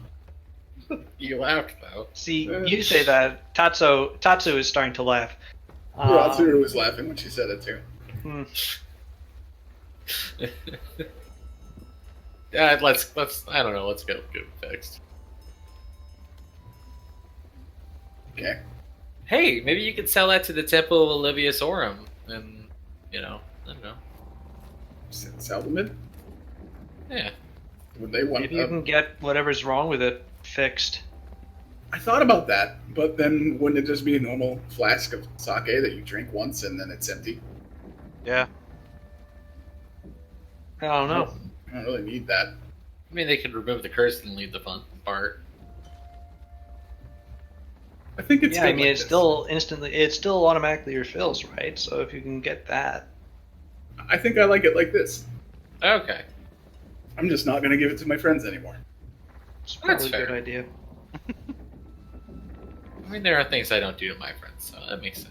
You laughed though. See, you say that. Tatsu is starting to laugh. Ratsuru was laughing when she said it too. Hmm. Yeah, let's I don't know. Let's get it fixed. Okay. Hey, maybe you could sell that to the Temple of Olivius Aurum, and I don't know. Sell them it? Yeah. Would they want? Maybe you can get whatever's wrong with it fixed. I thought about that, but then wouldn't it just be a normal flask of sake that you drink once and then it's empty? Yeah. I don't know. I don't really need that. I mean, they could remove the curse and leave the fun part. I think it's. Yeah, good I mean, like it's this. it still automatically refills, right? So if you can get that, I think I like it like this. Okay. I'm just not gonna give it to my friends anymore. it's That's probably a good fair. idea. I mean, there are things I don't do to my friends, so that makes sense.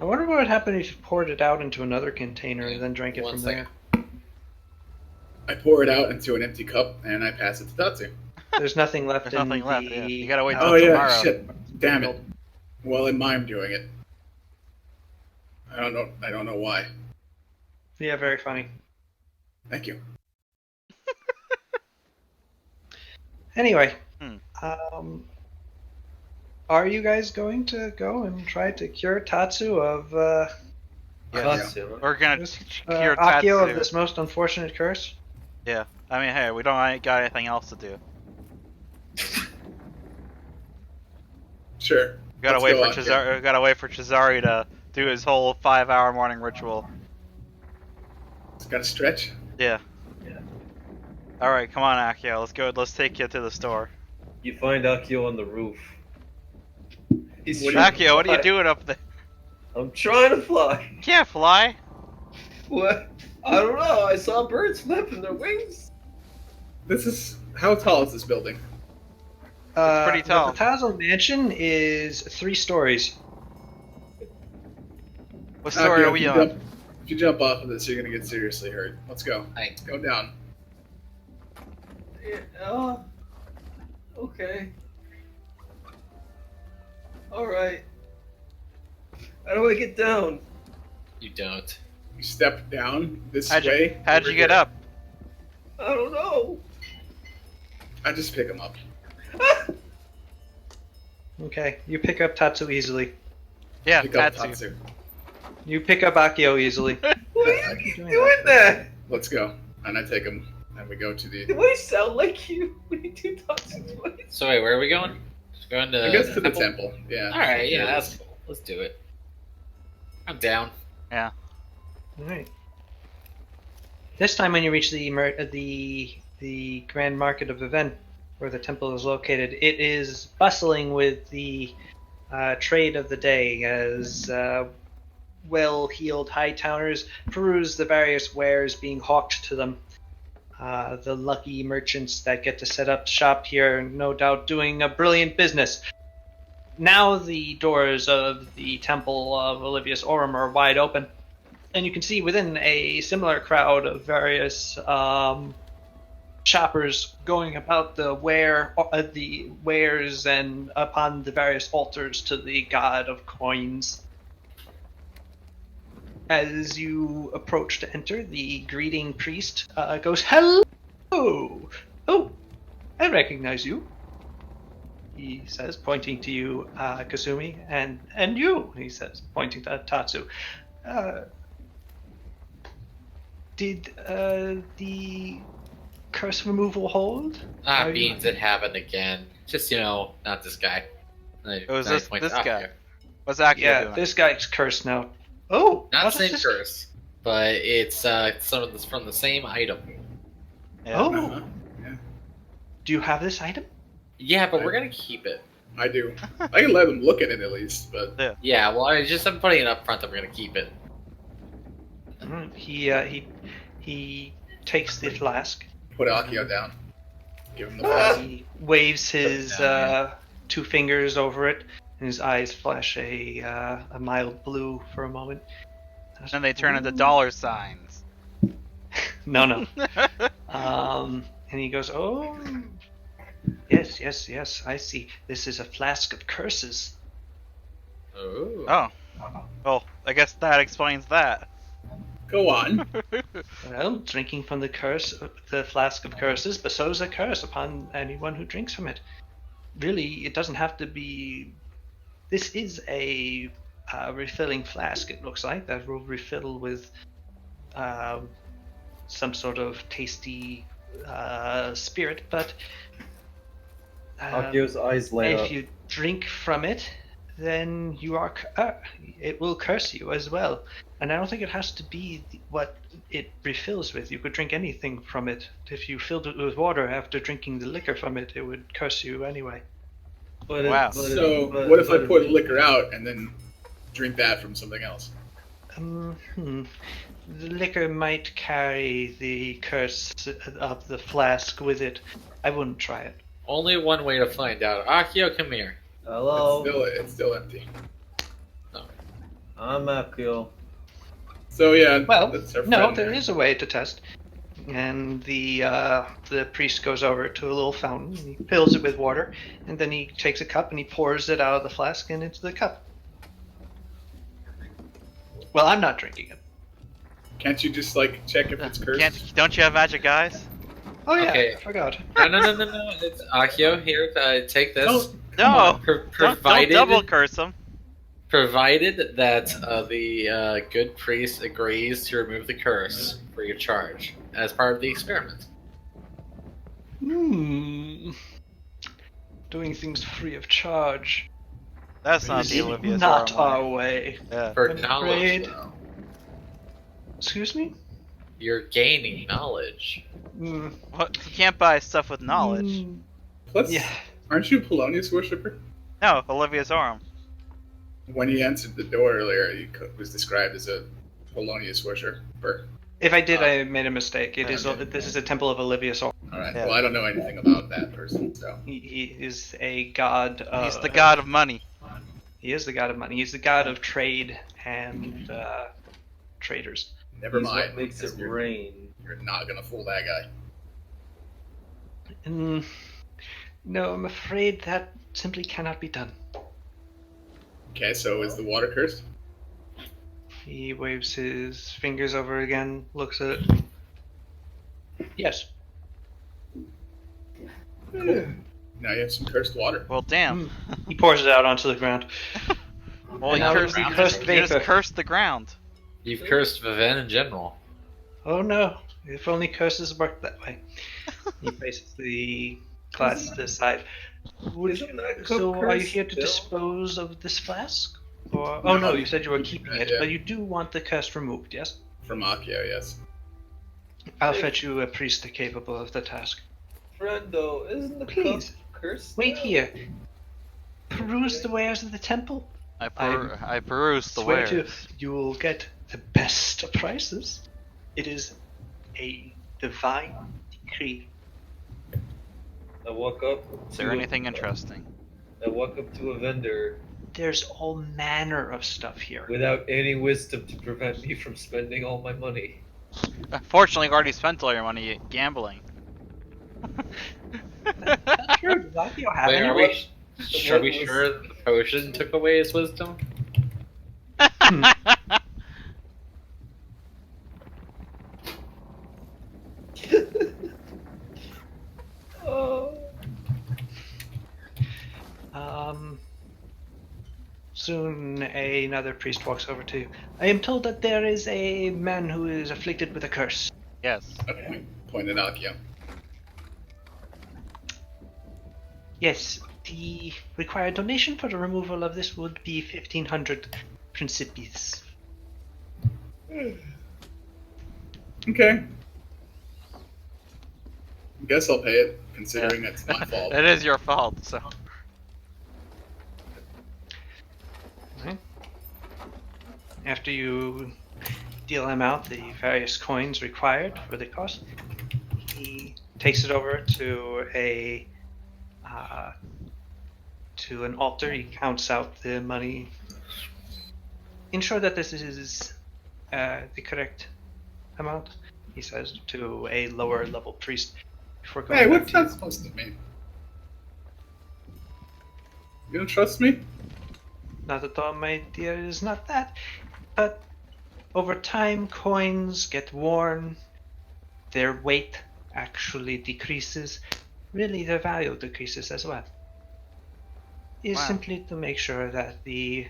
I wonder what would happen if you poured it out into another container and then drank it One from second. there. I pour it out into an empty cup and I pass it to Tatsu. There's nothing left There's in nothing left. the. Yeah. You gotta wait till Oh yeah, tomorrow. shit. Damn it. Well, in mime doing it. I don't know why. Yeah, very funny. Thank you. Anyway, Hmm. are you guys going to go and try to cure Tatsu of Katsu. We're gonna this, cure Akio Tatsu. of this most unfortunate curse? Yeah. I mean, hey, we don't got anything else to do. Sure. We gotta Let's wait go for on, Cesari. We gotta wait for Cesari to do his whole 5-hour morning ritual. It's got to stretch. Yeah. All right, come on, Akio. Let's go. Let's take you to the store. You find Akio on the roof. He's What trying to Akio, what are you fly. doing up there? I'm trying to fly. You can't fly. What? I don't know. I saw birds flapping their wings. How tall is this building? pretty tall. The Tazo Mansion is 3 stories. What story Akio, are we on? If you jump off of this, you're gonna get seriously hurt. Let's go. Thanks. Go down. Yeah. Okay. All right. How do I get down? You don't. You step down this How'd way. you over get here. up? I don't know. I just pick him up. Okay, you pick up Tatsu easily. Yeah, Pick up Tatsu. Tatsu. You pick up Akio easily. What are you doing doing that? Let's go. And I take him, and we go to the. Do I sound like you when you do Tatsu's voice? So wait, where are we going? Just going to. I guess to the temple. Yeah. All right, yeah, that's cool. Let's do it. I'm down. All right. This time, when you reach the Grand Market of Event, where the temple is located, it is bustling with the trade of the day as well-heeled high-towners peruse the various wares being hawked to them. The lucky merchants that get to set up shop here, no doubt doing a brilliant business. Now the doors of the Temple of Olivius Aurum are wide open, and you can see within a similar crowd of various shoppers going about the wares and upon the various altars to the god of coins. As you approach to enter, the greeting priest goes, "Hello! Oh, I recognize you," he says, pointing to you, Kasumi, and you, he says, pointing to Tatsu. Did the curse removal hold? Are you- Beans, it happened again. Just, not this guy. It was this guy. What's Akio Yeah, doing? this guy's cursed now. Oh, Not what the is same this? curse, but it's some of this from the same item. Yeah. Oh, Uh-huh. do you have this item? Yeah, but we're gonna keep it. I do. I can let them look at it at least, but Yeah, well, I'm putting it up front that we're gonna keep it. He takes the flask. put Akio down. Give him the flask. He waves his Put it down, 2 fingers over it, and his eyes flash a mild blue for a moment. And they turn into dollar signs. No. And he goes, "Oh, yes, I see. This is a flask of curses." Oh. Oh. Well, I guess that explains that. Go on. Well, drinking from the flask of curses bestows a curse upon anyone who drinks from it. Really, it doesn't have to be. This is a refilling flask. It looks like that will refill with some sort of tasty spirit, but Akio's eyes light if up. you drink from it, then you are it will curse you as well. And I don't think it has to be what it refills with. You could drink anything from it. If you filled it with water after drinking the liquor from it, it would curse you anyway. But Wow. So, what if I put liquor out and then drink that from something else? The liquor might carry the curse of the flask with it. I wouldn't try it. Only one way to find out. Akio, come here. Hello, It's still empty. I'm Akio. So yeah. Well, that's our no, friend there is a way to test. And the priest goes over to a little fountain. He fills it with water, and then he takes a cup and he pours it out of the flask and into the cup. Well, I'm not drinking it. Can't you just like check if it's cursed? Don't you have magic eyes? Oh yeah, Okay. I forgot. No. It's Akio here. Take this. Don't- No, don't Provided, double curse him. provided that the good priest agrees to remove the curse free of charge as part of the experiment. Doing things free of charge. That's not Is the Olivia not Zorn way. our way. Yeah. For I'm knowledge, afraid- though. Excuse me? You're gaining knowledge. Mm, What? You can't buy stuff with knowledge. mm, Plus, yeah. aren't you a Polonius worshiper? No, Olivia's arm. When you answered the door earlier, you was described as a Polonius worshiper. If I did, I made a mistake. It is. Okay. This is a temple of Olivia Sol. All right. Yeah. Well, I don't know anything about that person, so. He is a god. He's the god of money. He is the god of money. He's the god of trade and traders. Never He's mind. what makes it because rain. You're not gonna fool that guy. No, I'm afraid that simply cannot be done. Okay, so is the water cursed? He waves his fingers over again, looks at it. Yes. Cool. Now you have some cursed water. Well, damn. He pours it out onto the ground. Well, And you now cursed, we you cursed just vapor. cursed the ground. You've cursed Viven in general. Oh no! If only curses worked that way. He places the glass to the side. Isn't that So, are you cursed here to still? dispose of this flask? Or oh no, you said you were keeping it, Yeah. but you do want the curse removed, yes? From Akio, yes. I'll fetch you a priest capable of the task. Friendo, isn't the Please, cup cursed? Wait now? here. Peruse the wares of the temple. I perused the Swear to wares. you will get the best of prices. It is a divine decree. I walk up. Is there anything interesting? I walk up to a vendor There's all manner of stuff here. without any wisdom to prevent me from spending all my money. Fortunately, you already spent all your money gambling. Sure, does Akio have Wait, any? are what we was- sure the potion took away his wisdom? Oh. Soon another priest walks over to you. I am told that there is a man who is afflicted with a curse. Yes. Okay, point at Akio. Yes, the required donation for the removal of this would be 1,500 principies. Okay. Guess I'll pay it, considering it's my fault. It is your fault, so. After you deal him out the various coins required for the cost, he takes it over to an altar. He counts out the money. Ensure that this is the correct amount, he says to a lower level priest before going Hey, back what's to you. that supposed to mean? You don't trust me? Not at all, my dear, it is not that. But over time, coins get worn, their weight actually decreases, really their value decreases as well. It is Wow. simply to make sure that the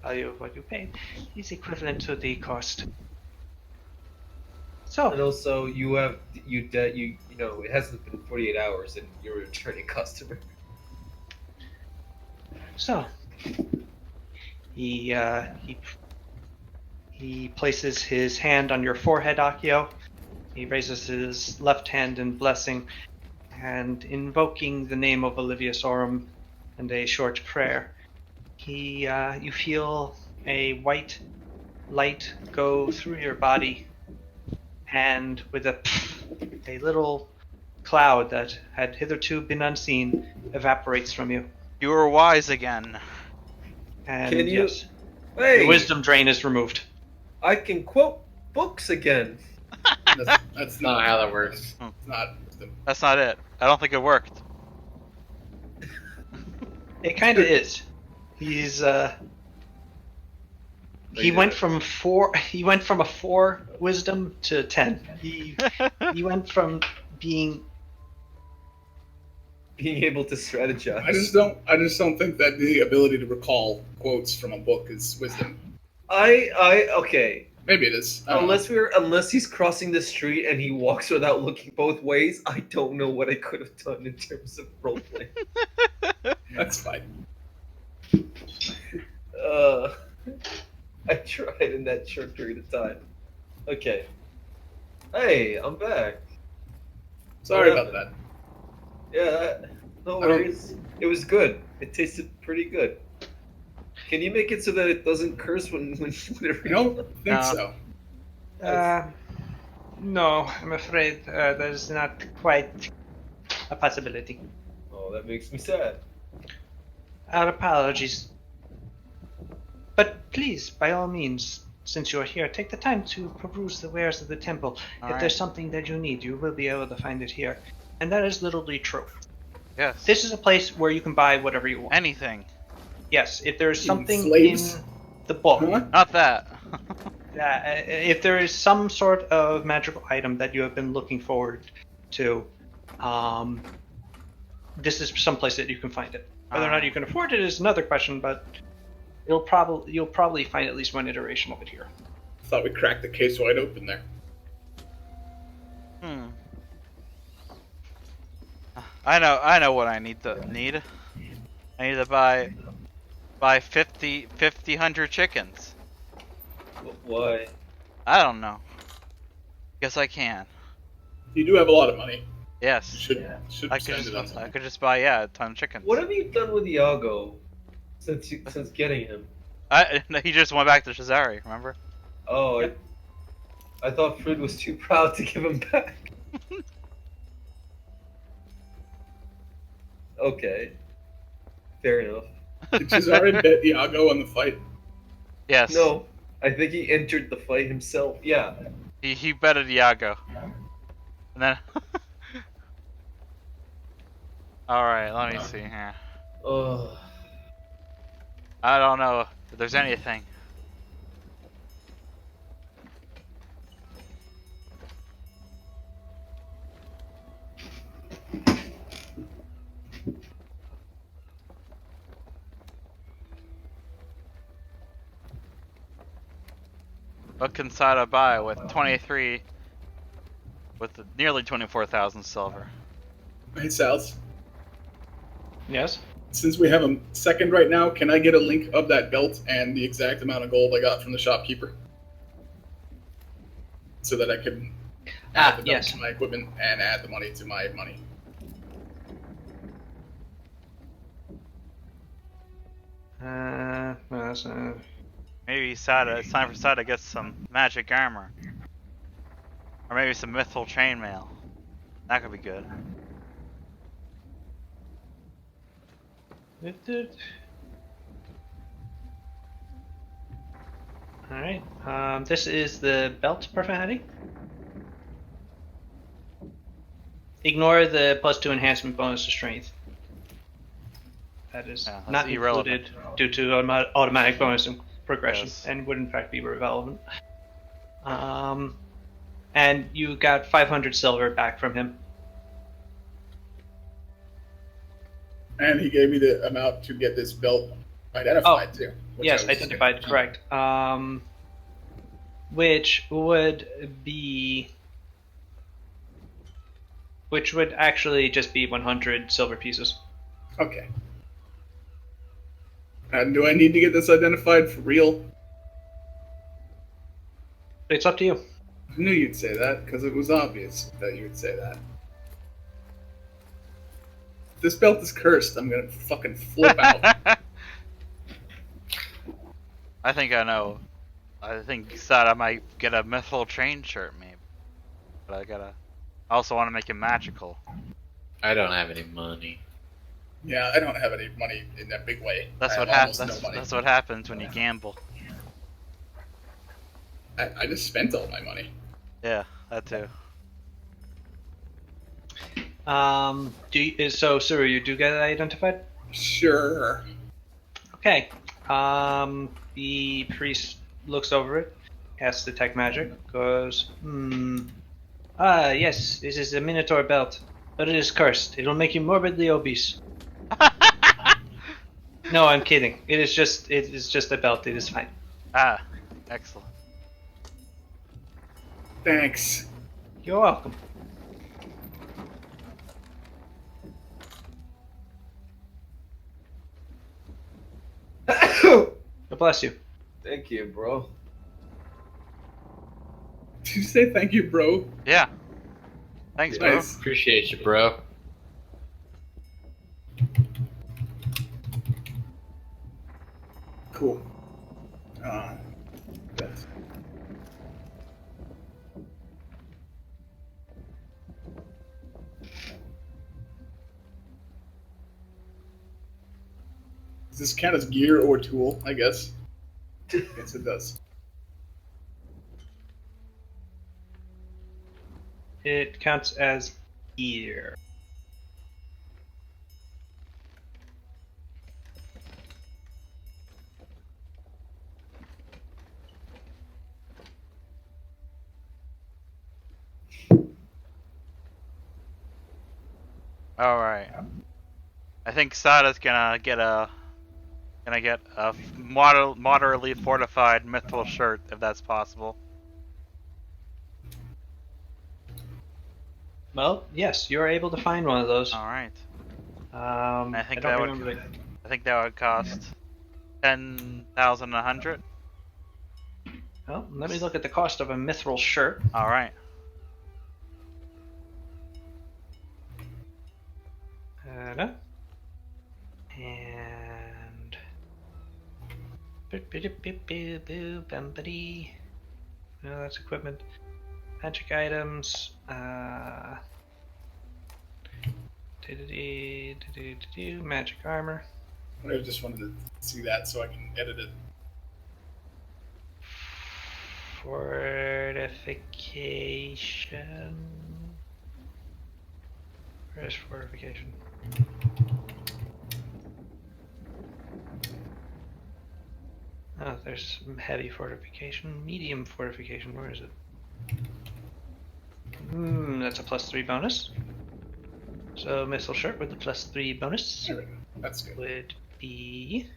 value of what you paid is equivalent to the cost. And So, also, you know it hasn't been 48 hours, and you're a returning customer. so he places his hand on your forehead, Akio. He raises his left hand in blessing, and invoking the name of Olivia Sorum and a short prayer, you feel a white light go through your body, and with a little cloud that had hitherto been unseen evaporates from you. You were wise again. And Can you- yes, Hey, the wisdom drain is removed. I can quote books again. That's not not how that works. It's not. That's not it. I don't think it worked. It kind of is. He's he Yeah. went from 4. He went from a 4 wisdom to 10. He went from being. Being able to strategize. I just don't think that the ability to recall quotes from a book is wisdom. Okay. Maybe it is. I don't know. Unless he's crossing the street and he walks without looking both ways, I don't know what I could have done in terms of roleplay. That's fine. I tried in that short period of time. Okay. Hey, I'm back. Sorry What about that. Yeah, no I don't- worries. It was good. It tasted pretty good. Can you make it so that it doesn't curse whenever I don't think No. so. No, I'm afraid that is not quite a possibility. Oh, that makes me sad. Our apologies. But please, by all means, since you are here, take the time to peruse the wares of the temple. If there's something that you need, you will be able to find it here. And that is literally true. Yes. This is a place where you can buy whatever you want. Anything. Yes, if there's something slaves? in the book, Huh? Not that. if there is some sort of magical item that you have been looking forward to, this is some place that you can find it. Whether or not you can afford it is another question, but you'll probably find at least one iteration of it here. Thought we cracked the case wide open there. I know what I need. I need to buy 50 100 chickens. Why? I don't know. Guess I can. You do have a lot of money. You Yes. should I spend it on I something. could just buy a ton of chickens. What have you done with Iago since getting him? He just went back to Shazari, remember? Oh, I thought Frid was too proud to give him back. Okay. Fair enough. Did Cesare bet Iago on the fight? Yes. No, I think he entered the fight himself. Yeah. He betted Iago. And then alright, let me see here. Ugh. I don't know if there's anything. What can Sada buy with 23, with nearly 24,000 silver? Hey, Sal's. Yes. Since we have a second right now, can I get a link of that belt and the exact amount of gold I got from the shopkeeper? So that I can add the belt yes. to my equipment and add the money to my money. No, that's not. Maybe Sada, it's time for Sada to get some magic armor. Or maybe some mythful chainmail. That could be good. Alright, this is the belt profanity. Ignore the +2 enhancement bonus to strength. That is Yeah, that's not irrelevant. included due to automatic bonus and progression, Yes. and would in fact be irrelevant. And you got 500 silver back from him. And he gave me the amount to get this belt identified too. which Yes, I was identified, gonna- correct. Which would actually just be 100 silver pieces. Okay. And do I need to get this identified for real? It's up to you. I knew you'd say that because it was obvious that you would say that. If this belt is cursed, I'm gonna fucking flip out. I think I know. I think Sada might get a mythful chain shirt, maybe. But I also want to make it magical. I don't have any money. Yeah, I don't have any money in that big way. That's I what have happens. almost no money. That's what happens when you gamble. I just spent all my money. Yeah, That too. So Suru, you do get it identified? Sure. Okay. The priest looks over it, casts detect magic, goes, Ah, yes, this is a Minotaur belt, but it is cursed. It'll make you morbidly obese. No, I'm kidding. It is just a belt. It is fine. Ah, excellent. Thanks. You're welcome. God bless you. Thank you, bro. Did you say thank you, bro? Yeah. Thanks, bro. Nice. Appreciate you, bro. Cool. That's... Does this count as gear or tool? I guess. Yes, it does. It counts as gear. All right. I think Sada's gonna get a moderately fortified mithril shirt if that's possible. Well, yes, you are able to find one of those. All right. I think don't that would- remember the- I think that would cost 10,100. Well, let me look at the cost of a mithril shirt. All right. And no, that's equipment. Magic items. Magic armor. I just wanted to see that so I can edit it. Fortification. Where's fortification? Oh, there's some heavy fortification, medium fortification. Where is it? That's a +3 bonus. So missile shirt with the +3 bonus There we go. That's good. would be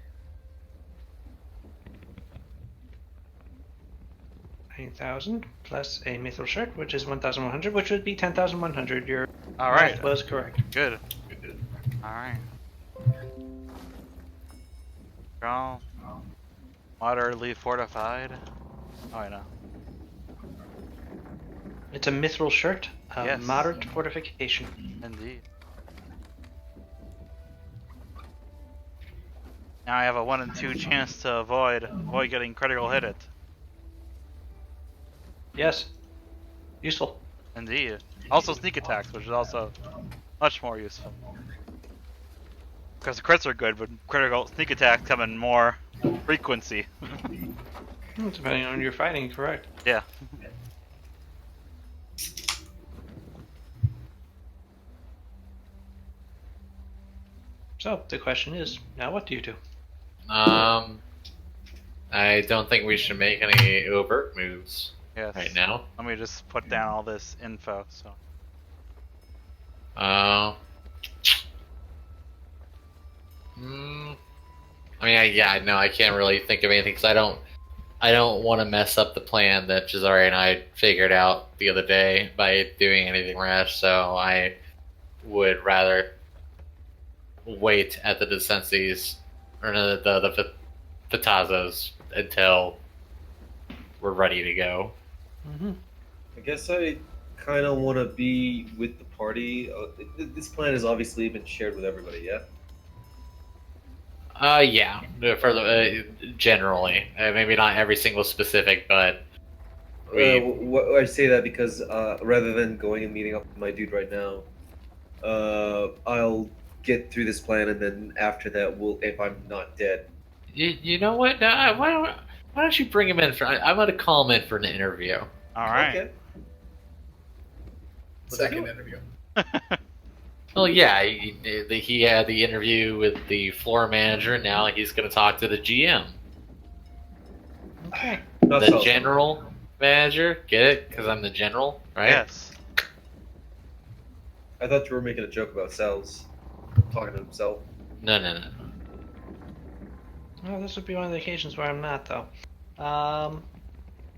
9,000 plus a mithril shirt, which is 1,100, which would be 10,100. Your All right. math was correct. Good. All right. Strong. Moderately fortified. Oh, I know. It's a mithril shirt, Yes. moderate fortification. Indeed. Now I have a 1 in 2 chance to avoid getting critical hit it. Yes. Useful. Indeed. Also sneak attacks, which is also much more useful. Because the crits are good, but critical sneak attacks come in more frequency. Depending on your fighting, correct. Yeah. So the question is, now what do you do? I don't think we should make any overt moves Yes. right now. Let me just put down all this info. So. I mean, I can't really think of anything because I don't want to mess up the plan that Jazari and I figured out the other day by doing anything rash. So I would rather wait at the Descenses or no, the Vitazos until we're ready to go. Mm-hmm. I guess I kind of want to be with the party. This plan has obviously been shared with everybody, yeah? Yeah, for the generally, maybe not every single specific, but I say that because rather than going and meeting up with my dude right now, I'll get through this plan, and then after that, if I'm not dead. you know what? Why don't you bring him in for? I'm gonna call him in for an interview. All right. Okay. second interview. Well, yeah, he had the interview with the floor manager, and now he's going to talk to the GM. Okay. Not The Salsa. general manager? Get it? Because I'm the general, right? Yes. I thought you were making a joke about Cells talking to himself. No. Well, this would be one of the occasions where I'm not, though. All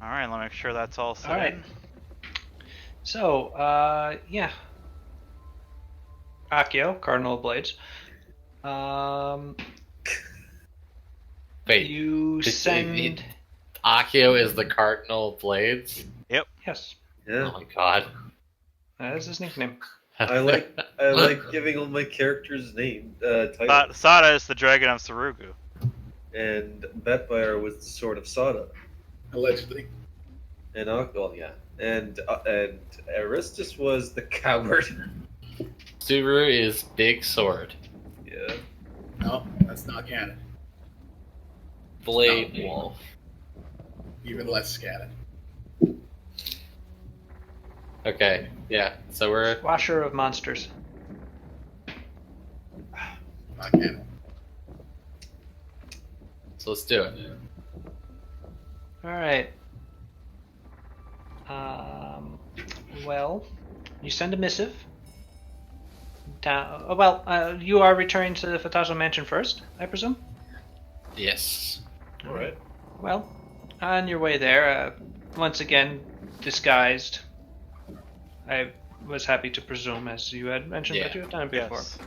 right, let me make sure that's all set All right. in. So, yeah. Akio, Cardinal of Blades. Wait, You send. Akio is the Cardinal of Blades? Yes, Yeah. Oh my god. that is his nickname. I like giving all my characters name titles. Sada is the dragon of Sarugu. And Betfire was the Sword of Sada. Allegedly. And well, yeah. And Aristus was the coward. Subaru is Big Sword. Yeah. No, that's not canon. Blade No. Wolf. Even less canon. Okay, yeah. So we're Washer of Monsters. Not canon. so let's do it. All right. Well, you send a missive. Down. You are returning to the Fatazo Mansion first, I presume. Yes. All right. Well, on your way there, once again disguised. I was happy to presume, as you had mentioned, that Yeah. you had done it before. Yes.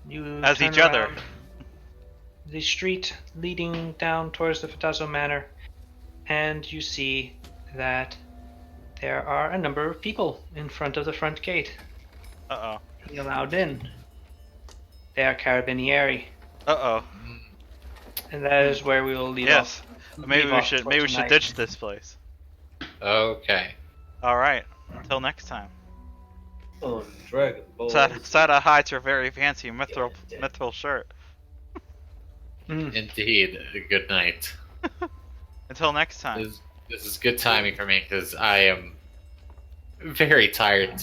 You As turn each other. around the street leading down towards the Fatazo Manor, and you see that there are a number of people in front of the front gate Uh being allowed in. They are Carabinieri, oh. and that is where we will leave Yes. off. Maybe leave we off should. for Maybe we should tonight. ditch this place. Okay. All right. Until next time. On Dragon Ball. Sada hides her very fancy mithril shirt. Indeed. Good night. Until next time. This is good timing for me because I am very tired